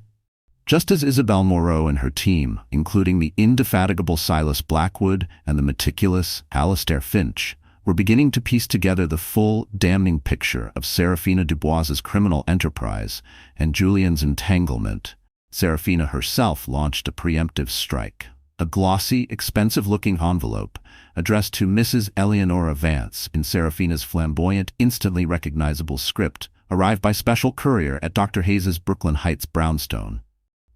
Just as Isabel Moreau and her team, including the indefatigable Silas Blackwood and the meticulous Alastair Finch, were beginning to piece together the full, damning picture of Seraphina Dubois's criminal enterprise and Julian's entanglement, Seraphina herself launched a preemptive strike. A glossy, expensive-looking envelope, addressed to Mrs. Eleonora Vance in Seraphina's flamboyant, instantly recognizable script, arrived by special courier at Dr. Hayes's Brooklyn Heights brownstone,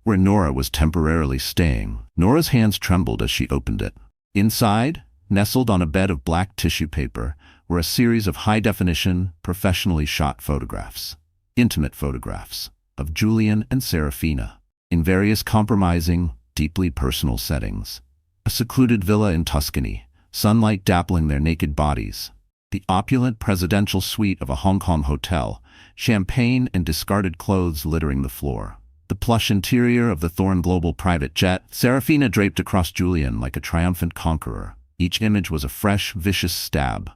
where Nora was temporarily staying. Nora's hands trembled as she opened it. Inside, nestled on a bed of black tissue paper, were a series of high-definition, professionally shot photographs, intimate photographs, of Julian and Seraphina, in various compromising, deeply personal settings. A secluded villa in Tuscany, sunlight dappling their naked bodies. The opulent presidential suite of a Hong Kong hotel, champagne and discarded clothes littering the floor. The plush interior of the Thorne Global private jet, Seraphina draped across Julian like a triumphant conqueror. Each image was a fresh, vicious stab.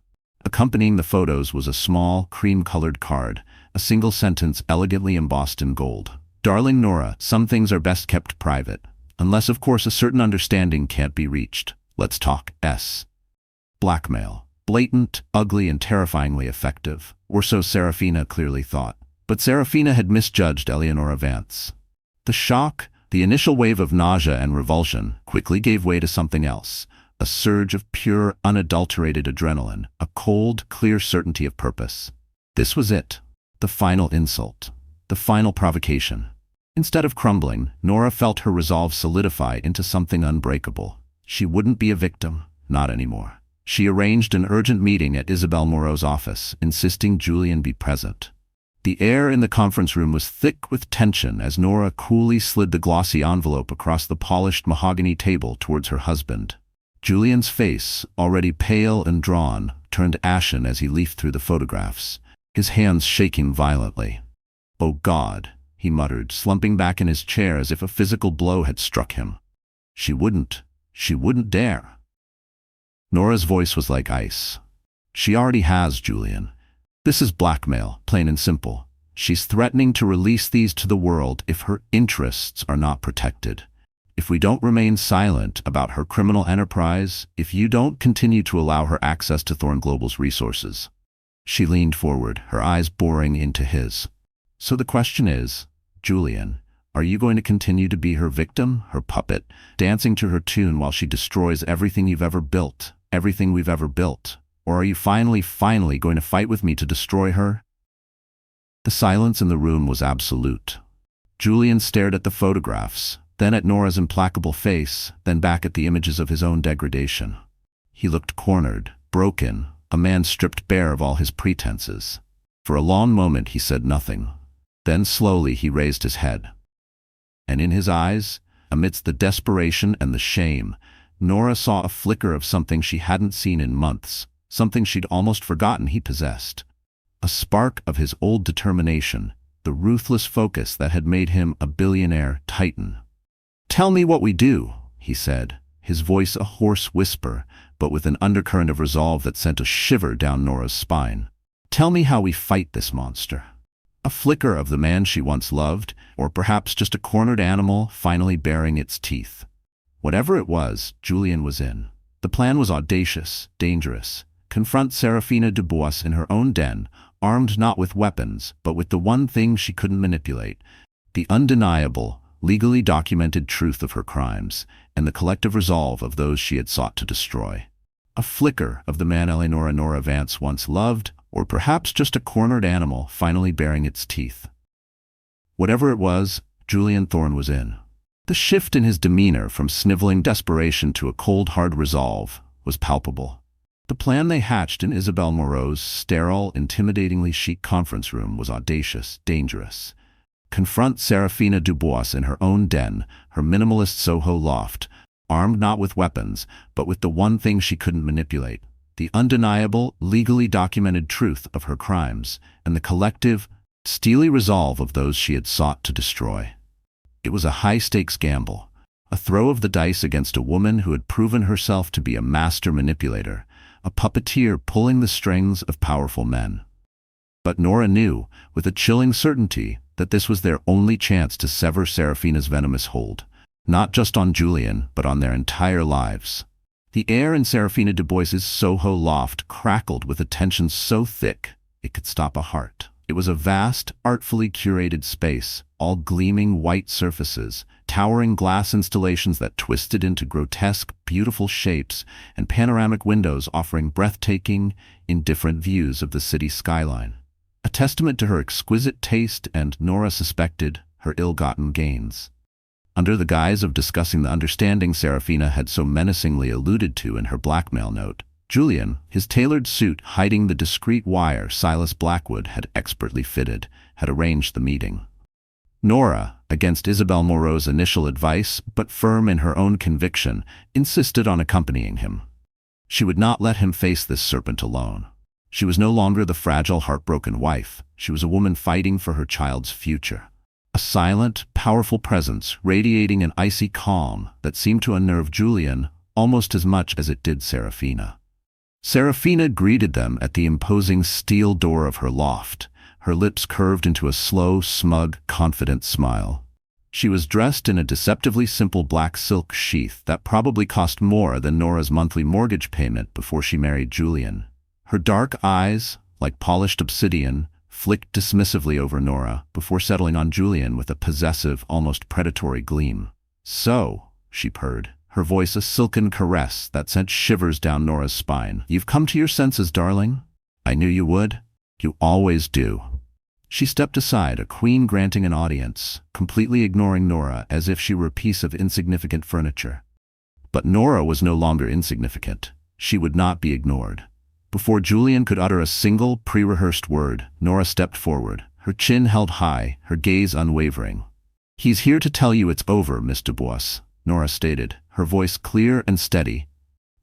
Accompanying the photos was a small, cream-colored card, a single sentence elegantly embossed in gold. "Darling Nora, some things are best kept private. Unless, of course, a certain understanding can't be reached. Let's talk. S." Blackmail. Blatant, ugly, and terrifyingly effective. Or so Seraphina clearly thought. But Seraphina had misjudged Eleonora Vance. The shock, the initial wave of nausea and revulsion, quickly gave way to something else. A surge of pure, unadulterated adrenaline, a cold, clear certainty of purpose. This was it. The final insult. The final provocation. Instead of crumbling, Nora felt her resolve solidify into something unbreakable. She wouldn't be a victim, not anymore. She arranged an urgent meeting at Isabel Moreau's office, insisting Julian be present. The air in the conference room was thick with tension as Nora coolly slid the glossy envelope across the polished mahogany table towards her husband. Julian's face, already pale and drawn, turned ashen as he leafed through the photographs, his hands shaking violently. "Oh God," he muttered, slumping back in his chair as if a physical blow had struck him. She wouldn't dare." Nora's voice was like ice. "She already has, Julian. This is blackmail, plain and simple. She's threatening to release these to the world if her interests are not protected. If we don't remain silent about her criminal enterprise, if you don't continue to allow her access to Thorne Global's resources." She leaned forward, her eyes boring into his. "So the question is, Julian, are you going to continue to be her victim, her puppet, dancing to her tune while she destroys everything you've ever built, everything we've ever built? Or are you finally going to fight with me to destroy her?" The silence in the room was absolute. Julian stared at the photographs, then at Nora's implacable face, then back at the images of his own degradation. He looked cornered, broken, a man stripped bare of all his pretenses. For a long moment he said nothing. Then slowly he raised his head. And in his eyes, amidst the desperation and the shame, Nora saw a flicker of something she hadn't seen in months, something she'd almost forgotten he possessed. A spark of his old determination, the ruthless focus that had made him a billionaire titan. "Tell me what we do," he said, his voice a hoarse whisper, but with an undercurrent of resolve that sent a shiver down Nora's spine. "Tell me how we fight this monster." A flicker of the man she once loved, or perhaps just a cornered animal finally baring its teeth. Whatever it was, Julian was in. The plan was audacious, dangerous. Confront Seraphina Dubois in her own den, armed not with weapons, but with the one thing she couldn't manipulate, the undeniable, legally documented truth of her crimes, and the collective resolve of those she had sought to destroy. A flicker of the man Eleonora Vance once loved, or perhaps just a cornered animal finally baring its teeth. Whatever it was, Julian Thorne was in. The shift in his demeanor from sniveling desperation to a cold, hard resolve was palpable. The plan they hatched in Isabel Moreau's sterile, intimidatingly chic conference room was audacious, dangerous. Confront Seraphina Dubois in her own den, her minimalist Soho loft, armed not with weapons, but with the one thing she couldn't manipulate, the undeniable, legally documented truth of her crimes, and the collective, steely resolve of those she had sought to destroy. It was a high-stakes gamble, a throw of the dice against a woman who had proven herself to be a master manipulator, a puppeteer pulling the strings of powerful men. But Nora knew, with a chilling certainty, that this was their only chance to sever Seraphina's venomous hold, not just on Julian, but on their entire lives. The air in Seraphina Dubois's Soho loft crackled with a tension so thick it could stop a heart. It was a vast, artfully curated space, all gleaming white surfaces, towering glass installations that twisted into grotesque, beautiful shapes, and panoramic windows offering breathtaking, indifferent views of the city skyline. A testament to her exquisite taste and, Nora suspected, her ill-gotten gains. Under the guise of discussing the understanding Seraphina had so menacingly alluded to in her blackmail note, Julian, his tailored suit hiding the discreet wire Silas Blackwood had expertly fitted, had arranged the meeting. Nora, against Isabel Moreau's initial advice, but firm in her own conviction, insisted on accompanying him. She would not let him face this serpent alone. She was no longer the fragile, heartbroken wife. She was a woman fighting for her child's future. A silent, powerful presence radiating an icy calm that seemed to unnerve Julian almost as much as it did Seraphina. Seraphina greeted them at the imposing steel door of her loft, her lips curved into a slow, smug, confident smile. She was dressed in a deceptively simple black silk sheath that probably cost more than Nora's monthly mortgage payment before she married Julian. Her dark eyes, like polished obsidian, flicked dismissively over Nora before settling on Julian with a possessive, almost predatory gleam. "So," she purred, her voice a silken caress that sent shivers down Nora's spine. "You've come to your senses, darling? I knew you would. You always do." She stepped aside, a queen granting an audience, completely ignoring Nora as if she were a piece of insignificant furniture. But Nora was no longer insignificant. She would not be ignored. Before Julian could utter a single, pre-rehearsed word, Nora stepped forward, her chin held high, her gaze unwavering. "He's here to tell you it's over, Miss Dubois," Nora stated, her voice clear and steady,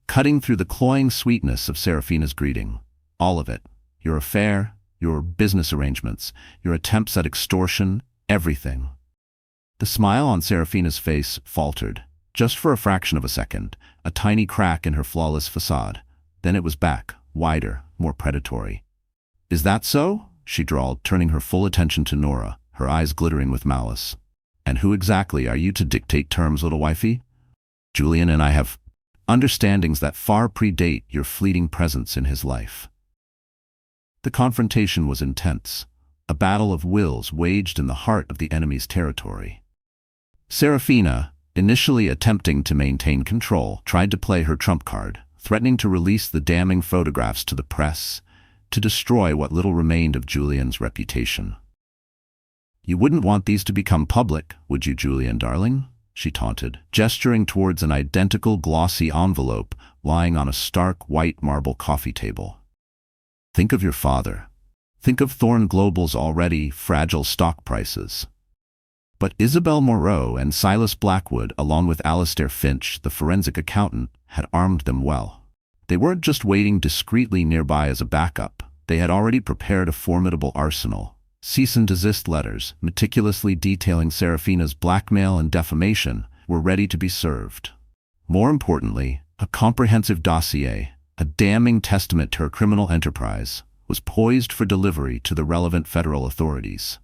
cutting through the cloying sweetness of Seraphina's greeting. "All of it. Your affair, your business arrangements, your attempts at extortion, everything." The smile on Seraphina's face faltered, just for a fraction of a second, a tiny crack in her flawless facade. Then it was back, wider, more predatory. "Is that so?" she drawled, turning her full attention to Nora, her eyes glittering with malice. "And who exactly are you to dictate terms, little wifey? Julian and I have understandings that far predate your fleeting presence in his life." The confrontation was intense, a battle of wills waged in the heart of the enemy's territory. Seraphina, initially attempting to maintain control, tried to play her trump card, threatening to release the damning photographs to the press, to destroy what little remained of Julian's reputation. "You wouldn't want these to become public, would you, Julian, darling?" she taunted, gesturing towards an identical glossy envelope lying on a stark white marble coffee table. "Think of your father. Think of Thorne Global's already fragile stock prices." But Isabel Moreau and Silas Blackwood, along with Alastair Finch, the forensic accountant, had armed them well. They weren't just waiting discreetly nearby as a backup. They had already prepared a formidable arsenal. Cease and desist letters, meticulously detailing Seraphina's blackmail and defamation, were ready to be served. More importantly, a comprehensive dossier, a damning testament to her criminal enterprise, was poised for delivery to the relevant federal authorities.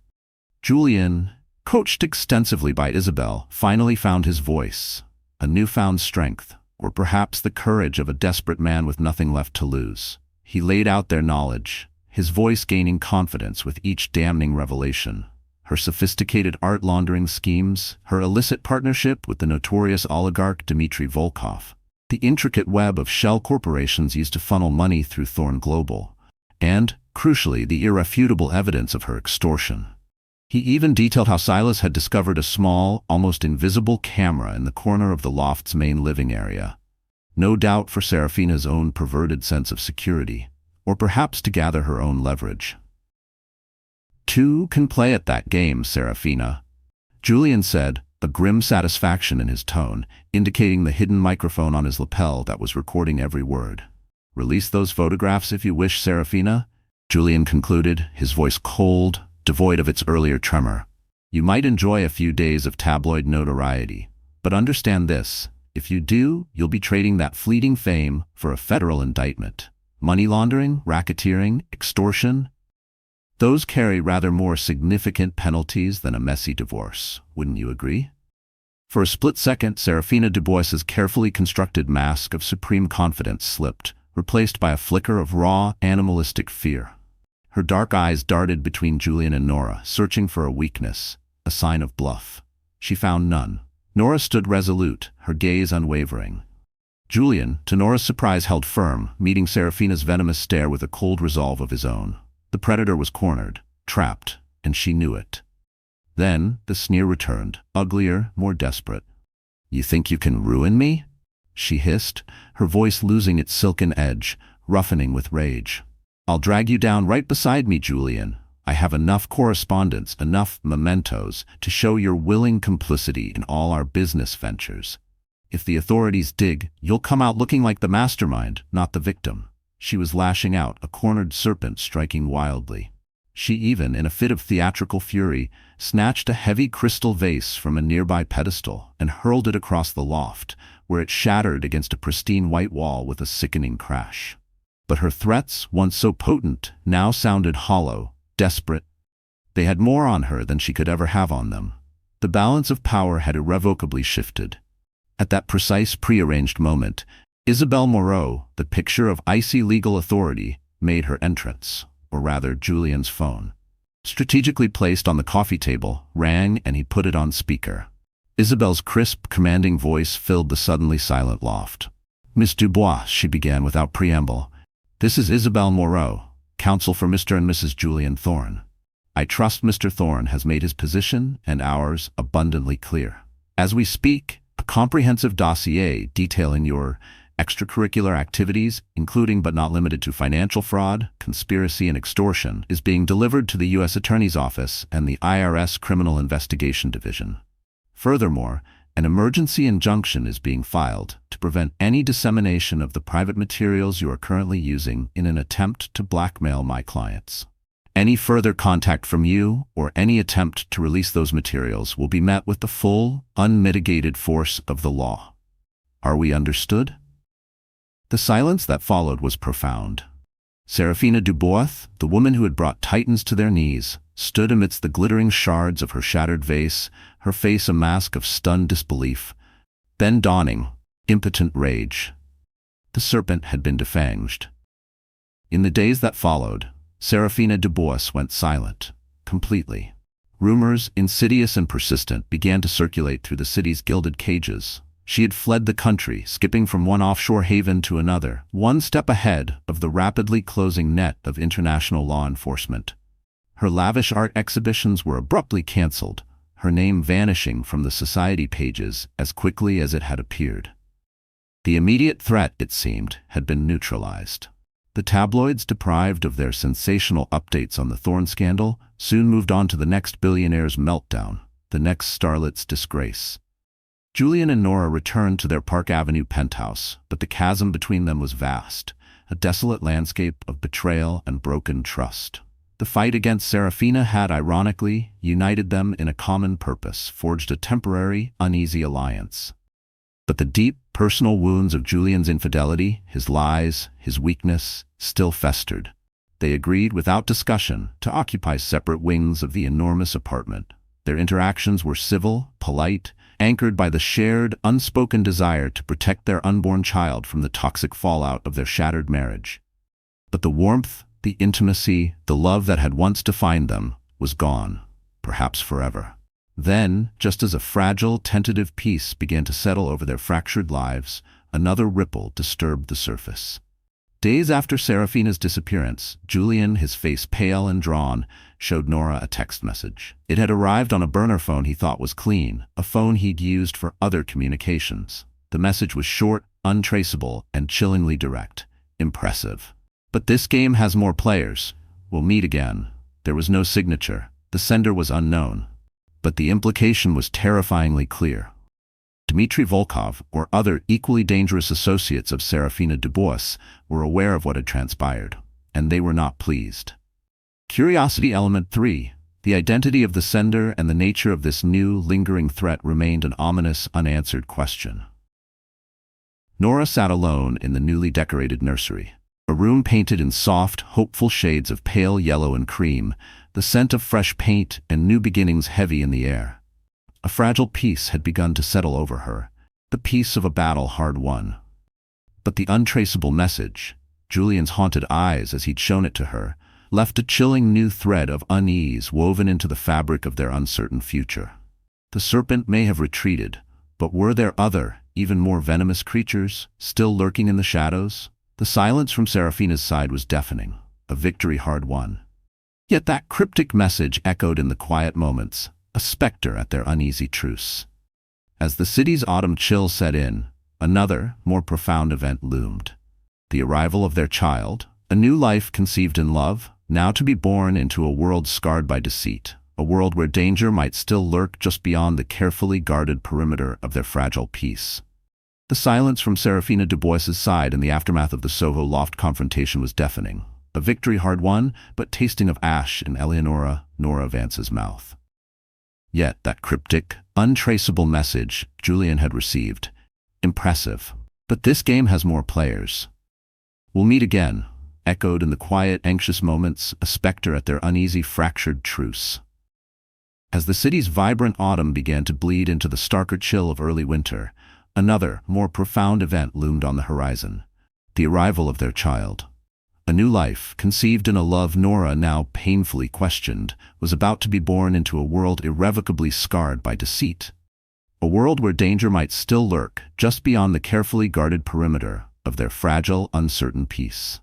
Julian, coached extensively by Isabel, finally found his voice, a newfound strength, or perhaps the courage of a desperate man with nothing left to lose. He laid out their knowledge, his voice gaining confidence with each damning revelation. Her sophisticated art laundering schemes, her illicit partnership with the notorious oligarch Dmitry Volkov, the intricate web of shell corporations used to funnel money through Thorne Global, and, crucially, the irrefutable evidence of her extortion. He even detailed how Silas had discovered a small, almost invisible camera in the corner of the loft's main living area. No doubt for Seraphina's own perverted sense of security, or perhaps to gather her own leverage. "Two can play at that game, Seraphina," Julian said, a grim satisfaction in his tone, indicating the hidden microphone on his lapel that was recording every word. "Release those photographs if you wish, Seraphina," Julian concluded, his voice cold, devoid of its earlier tremor. "You might enjoy a few days of tabloid notoriety, but understand this, if you do, you'll be trading that fleeting fame for a federal indictment. Money laundering, racketeering, extortion, those carry rather more significant penalties than a messy divorce, wouldn't you agree?" For a split second, Seraphina Dubois's carefully constructed mask of supreme confidence slipped, replaced by a flicker of raw, animalistic fear. Her dark eyes darted between Julian and Nora, searching for a weakness, a sign of bluff. She found none. Nora stood resolute, her gaze unwavering. Julian, to Nora's surprise, held firm, meeting Seraphina's venomous stare with a cold resolve of his own. The predator was cornered, trapped, and she knew it. Then the sneer returned, uglier, more desperate. "You think you can ruin me?" she hissed, her voice losing its silken edge, roughening with rage. "I'll drag you down right beside me, Julian. I have enough correspondence, enough mementos, to show your willing complicity in all our business ventures. If the authorities dig, you'll come out looking like the mastermind, not the victim." She was lashing out, a cornered serpent striking wildly. She even, in a fit of theatrical fury, snatched a heavy crystal vase from a nearby pedestal and hurled it across the loft, where it shattered against a pristine white wall with a sickening crash. But her threats, once so potent, now sounded hollow, desperate. They had more on her than she could ever have on them. The balance of power had irrevocably shifted. At that precise prearranged moment, Isabelle Moreau, the picture of icy legal authority, made her entrance, or rather Julian's phone. Strategically placed on the coffee table, rang and he put it on speaker. Isabelle's crisp, commanding voice filled the suddenly silent loft. "Miss Dubois," she began without preamble, "this is Isabelle Moreau, counsel for Mr. and Mrs. Julian Thorne. I trust Mr. Thorne has made his position and ours abundantly clear. As we speak, a comprehensive dossier detailing your extracurricular activities, including but not limited to financial fraud, conspiracy, and extortion, is being delivered to the U.S. Attorney's Office and the IRS Criminal Investigation Division. Furthermore, an emergency injunction is being filed to prevent any dissemination of the private materials you are currently using in an attempt to blackmail my clients. Any further contact from you or any attempt to release those materials will be met with the full, unmitigated force of the law. Are we understood?" The silence that followed was profound. Seraphina Dubois, the woman who had brought titans to their knees, stood amidst the glittering shards of her shattered vase, her face a mask of stunned disbelief, then dawning, impotent rage. The serpent had been defanged. In the days that followed, Seraphina Dubois went silent, completely. Rumors, insidious and persistent, began to circulate through the city's gilded cages. She had fled the country, skipping from one offshore haven to another, one step ahead of the rapidly closing net of international law enforcement. Her lavish art exhibitions were abruptly cancelled, her name vanishing from the society pages as quickly as it had appeared. The immediate threat, it seemed, had been neutralized. The tabloids, deprived of their sensational updates on the Thorne scandal, soon moved on to the next billionaire's meltdown, the next starlet's disgrace. Julian and Nora returned to their Park Avenue penthouse, but the chasm between them was vast, a desolate landscape of betrayal and broken trust. The fight against Seraphina had, ironically, united them in a common purpose, forged a temporary, uneasy alliance. But the deep, personal wounds of Julian's infidelity, his lies, his weakness, still festered. They agreed, without discussion, to occupy separate wings of the enormous apartment. Their interactions were civil, polite, anchored by the shared, unspoken desire to protect their unborn child from the toxic fallout of their shattered marriage. But the warmth, the intimacy, the love that had once defined them, was gone, perhaps forever. Then, just as a fragile, tentative peace began to settle over their fractured lives, another ripple disturbed the surface. Days after Seraphina's disappearance, Julian, his face pale and drawn, showed Nora a text message. It had arrived on a burner phone he thought was clean, a phone he'd used for other communications. The message was short, untraceable, and chillingly direct. Impressive. "But this game has more players. We'll meet again." There was no signature. The sender was unknown. But the implication was terrifyingly clear. Dmitry Volkov, or other equally dangerous associates of Seraphina Dubois, were aware of what had transpired, and they were not pleased. Curiosity element 3. The identity of the sender and the nature of this new, lingering threat remained an ominous, unanswered question. Nora sat alone in the newly decorated nursery. A room painted in soft, hopeful shades of pale yellow and cream, the scent of fresh paint and new beginnings heavy in the air. A fragile peace had begun to settle over her, the peace of a battle hard won. But the untraceable message, Julian's haunted eyes as he'd shown it to her, left a chilling new thread of unease woven into the fabric of their uncertain future. The serpent may have retreated, but were there other, even more venomous creatures, still lurking in the shadows? The silence from Seraphina's side was deafening, a victory hard won. Yet that cryptic message echoed in the quiet moments, a specter at their uneasy truce. As the city's autumn chill set in, another, more profound event loomed. The arrival of their child, a new life conceived in love, now to be born into a world scarred by deceit, a world where danger might still lurk just beyond the carefully guarded perimeter of their fragile peace. The silence from Seraphina Dubois's side in the aftermath of the Soho loft confrontation was deafening, a victory hard won, but tasting of ash in Eleonora Vance's mouth. Yet that cryptic, untraceable message Julian had received, impressive. But this game has more players. "We'll meet again," echoed in the quiet, anxious moments, a specter at their uneasy, fractured truce. As the city's vibrant autumn began to bleed into the starker chill of early winter, another, more profound event loomed on the horizon: the arrival of their child. A new life, conceived in a love Nora now painfully questioned, was about to be born into a world irrevocably scarred by deceit. A world where danger might still lurk just beyond the carefully guarded perimeter of their fragile, uncertain peace.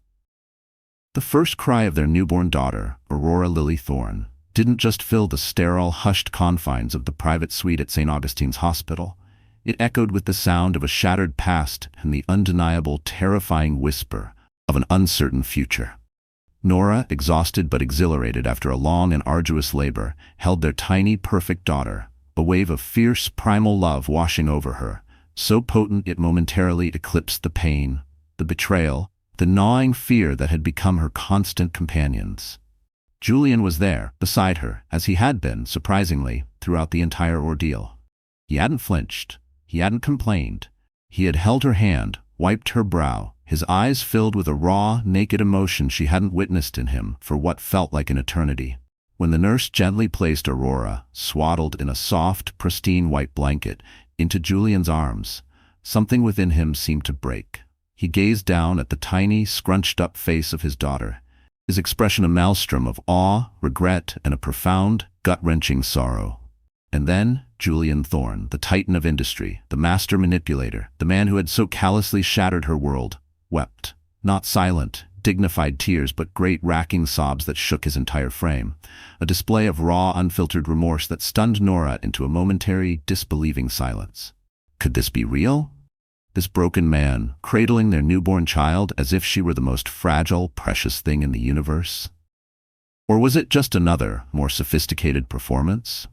The first cry of their newborn daughter, Aurora Lily Thorne, didn't just fill the sterile, hushed confines of the private suite at St. Augustine's Hospital. It echoed with the sound of a shattered past and the undeniable, terrifying whisper of an uncertain future. Nora, exhausted but exhilarated after a long and arduous labor, held their tiny, perfect daughter, a wave of fierce, primal love washing over her, so potent it momentarily eclipsed the pain, the betrayal, the gnawing fear that had become her constant companions. Julian was there, beside her, as he had been, surprisingly, throughout the entire ordeal. He hadn't flinched. He hadn't complained. He had held her hand, wiped her brow, his eyes filled with a raw, naked emotion she hadn't witnessed in him for what felt like an eternity. When the nurse gently placed Aurora, swaddled in a soft, pristine white blanket, into Julian's arms, something within him seemed to break. He gazed down at the tiny, scrunched-up face of his daughter, his expression a maelstrom of awe, regret, and a profound, gut-wrenching sorrow. And then Julian Thorne, the titan of industry, the master manipulator, the man who had so callously shattered her world, wept. Not silent, dignified tears, but great racking sobs that shook his entire frame. A display of raw, unfiltered remorse that stunned Nora into a momentary, disbelieving silence. Could this be real? This broken man, cradling their newborn child as if she were the most fragile, precious thing in the universe? Or was it just another, more sophisticated performance?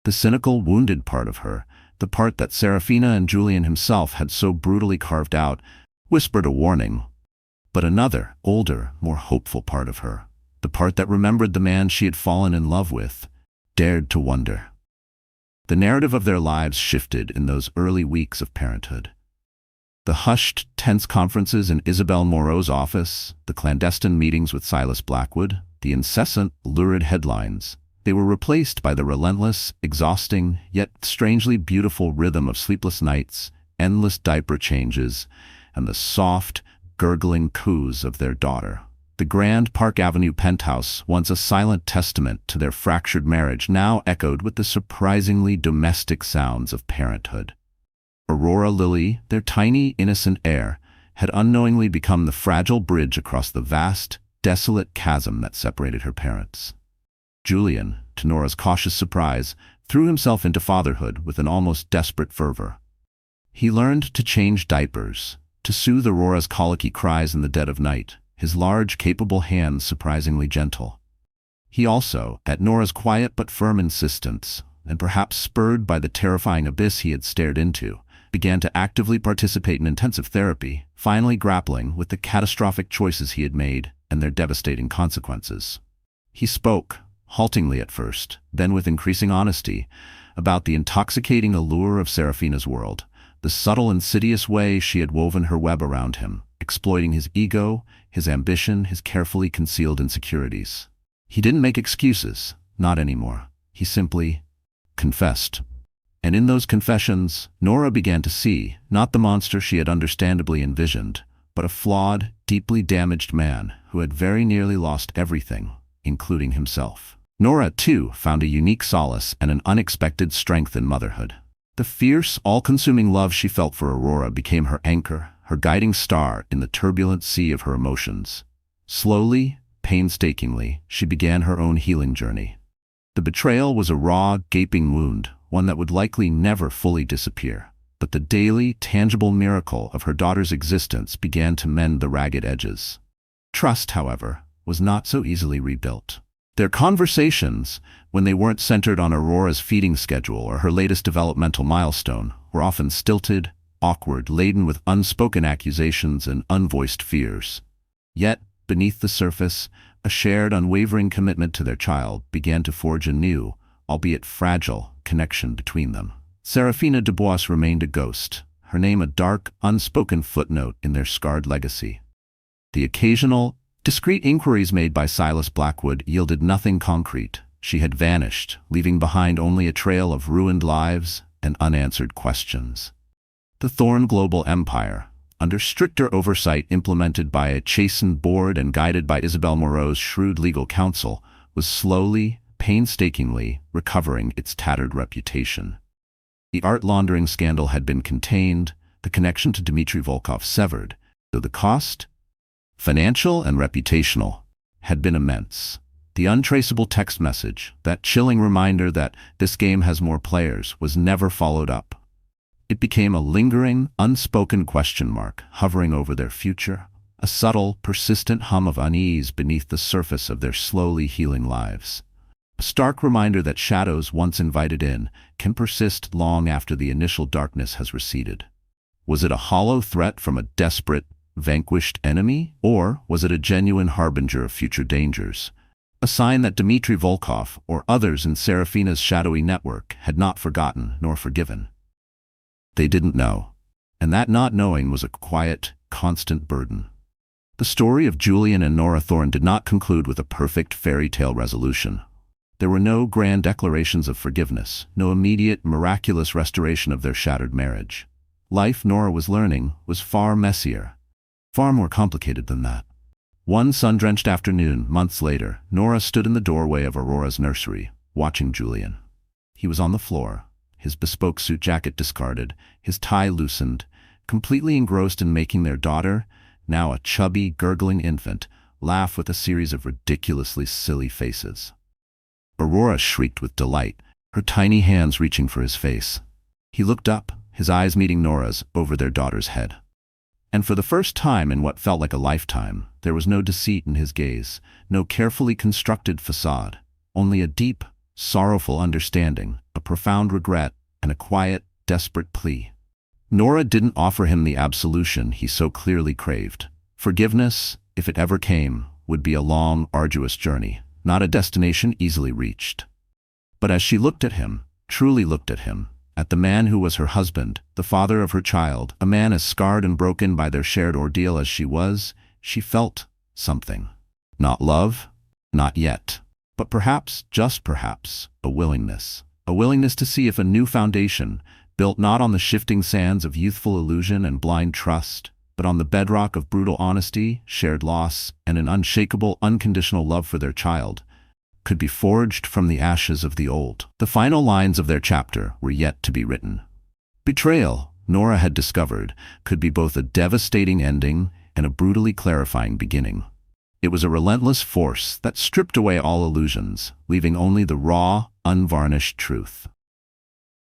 The cynical, wounded part of her, the part that Seraphina and Julian himself had so brutally carved out, whispered a warning. But another, older, more hopeful part of her, the part that remembered the man she had fallen in love with, dared to wonder. The narrative of their lives shifted in those early weeks of parenthood. The hushed, tense conferences in Isabel Moreau's office, the clandestine meetings with Silas Blackwood, the incessant, lurid headlines, they were replaced by the relentless, exhausting, yet strangely beautiful rhythm of sleepless nights, endless diaper changes, and the soft, gurgling coos of their daughter. The grand Park Avenue penthouse, once a silent testament to their fractured marriage, now echoed with the surprisingly domestic sounds of parenthood. Aurora Lily, their tiny, innocent heir, had unknowingly become the fragile bridge across the vast, desolate chasm that separated her parents. Julian, to Nora's cautious surprise, threw himself into fatherhood with an almost desperate fervor. He learned to change diapers, to soothe Aurora's colicky cries in the dead of night, his large, capable hands surprisingly gentle. He also, at Nora's quiet but firm insistence, and perhaps spurred by the terrifying abyss he had stared into, began to actively participate in intensive therapy, finally grappling with the catastrophic choices he had made and their devastating consequences. He spoke, haltingly at first, then with increasing honesty, about the intoxicating allure of Seraphina's world, the subtle, insidious way she had woven her web around him, exploiting his ego, his ambition, his carefully concealed insecurities. He didn't make excuses, not anymore. He simply confessed. And in those confessions, Nora began to see, not the monster she had understandably envisioned, but a flawed, deeply damaged man who had very nearly lost everything, including himself. Nora, too, found a unique solace and an unexpected strength in motherhood. The fierce, all-consuming love she felt for Aurora became her anchor, her guiding star in the turbulent sea of her emotions. Slowly, painstakingly, she began her own healing journey. The betrayal was a raw, gaping wound, one that would likely never fully disappear. But the daily, tangible miracle of her daughter's existence began to mend the ragged edges. Trust, however, was not so easily rebuilt. Their conversations, when they weren't centered on Aurora's feeding schedule or her latest developmental milestone, were often stilted, awkward, laden with unspoken accusations and unvoiced fears. Yet, beneath the surface, a shared, unwavering commitment to their child began to forge a new, albeit fragile, connection between them. Seraphina Dubois remained a ghost, her name a dark, unspoken footnote in their scarred legacy. The occasional, discreet inquiries made by Silas Blackwood yielded nothing concrete. She had vanished, leaving behind only a trail of ruined lives and unanswered questions. The Thorne global empire, under stricter oversight implemented by a chastened board and guided by Isabel Moreau's shrewd legal counsel, was slowly, painstakingly recovering its tattered reputation. The art laundering scandal had been contained, the connection to Dmitry Volkov severed, though the cost, financial and reputational, had been immense. The untraceable text message, that chilling reminder that this game has more players, was never followed up. It became a lingering, unspoken question mark hovering over their future, a subtle, persistent hum of unease beneath the surface of their slowly healing lives. A stark reminder that shadows once invited in can persist long after the initial darkness has receded. Was it a hollow threat from a desperate, vanquished enemy, or was it a genuine harbinger of future dangers? A sign that Dmitry Volkov or others in Seraphina's shadowy network had not forgotten nor forgiven. They didn't know, and that not knowing was a quiet, constant burden. The story of Julian and Nora Thorne did not conclude with a perfect fairy tale resolution. There were no grand declarations of forgiveness, no immediate, miraculous restoration of their shattered marriage. Life, Nora was learning, was far messier, far more complicated than that. One sun-drenched afternoon, months later, Nora stood in the doorway of Aurora's nursery, watching Julian. He was on the floor, his bespoke suit jacket discarded, his tie loosened, completely engrossed in making their daughter, now a chubby, gurgling infant, laugh with a series of ridiculously silly faces. Aurora shrieked with delight, her tiny hands reaching for his face. He looked up, his eyes meeting Nora's, over their daughter's head. And for the first time in what felt like a lifetime, there was no deceit in his gaze, no carefully constructed facade, only a deep, sorrowful understanding, a profound regret, and a quiet, desperate plea. Nora didn't offer him the absolution he so clearly craved. Forgiveness, if it ever came, would be a long, arduous journey, not a destination easily reached. But as she looked at him, truly looked at him, at the man who was her husband, the father of her child, a man as scarred and broken by their shared ordeal as she felt something. Not love, not yet, but perhaps, just perhaps, a willingness to see if a new foundation, built not on the shifting sands of youthful illusion and blind trust, but on the bedrock of brutal honesty, shared loss, and an unshakable, unconditional love for their child, could be forged from the ashes of the old. The final lines of their chapter were yet to be written. Betrayal, Nora had discovered, could be both a devastating ending and a brutally clarifying beginning. It was a relentless force that stripped away all illusions, leaving only the raw, unvarnished truth.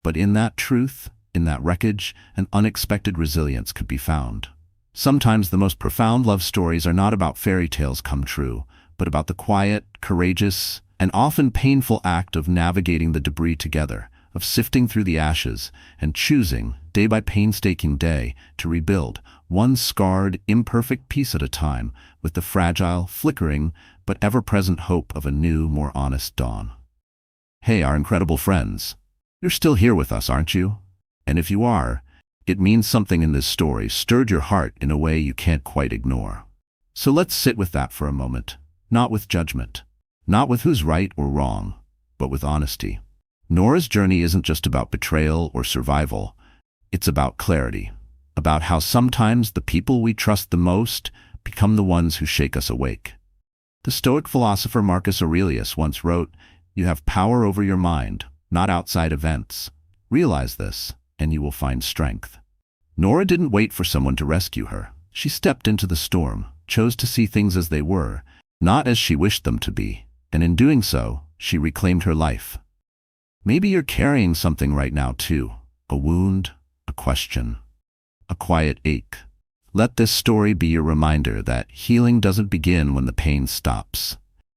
But in that truth, in that wreckage, an unexpected resilience could be found. Sometimes the most profound love stories are not about fairy tales come true, but about the quiet, courageous, and often painful act of navigating the debris together, of sifting through the ashes, and choosing, day by painstaking day, to rebuild, one scarred, imperfect piece at a time, with the fragile, flickering, but ever-present hope of a new, more honest dawn. Hey, our incredible friends. You're still here with us, aren't you? And if you are, it means something in this story stirred your heart in a way you can't quite ignore. So let's sit with that for a moment, not with judgment, not with who's right or wrong, but with honesty. Nora's journey isn't just about betrayal or survival. It's about clarity, about how sometimes the people we trust the most become the ones who shake us awake. The Stoic philosopher Marcus Aurelius once wrote, "You have power over your mind, not outside events. Realize this, and you will find strength." Nora didn't wait for someone to rescue her. She stepped into the storm, chose to see things as they were, not as she wished them to be, and in doing so, she reclaimed her life. Maybe you're carrying something right now too, a wound, a question, a quiet ache. Let this story be your reminder that healing doesn't begin when the pain stops.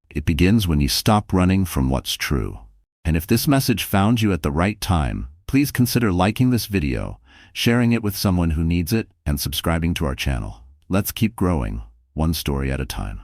It begins when you stop running from what's true. And if this message found you at the right time, please consider liking this video, sharing it with someone who needs it, and subscribing to our channel. Let's keep growing, one story at a time.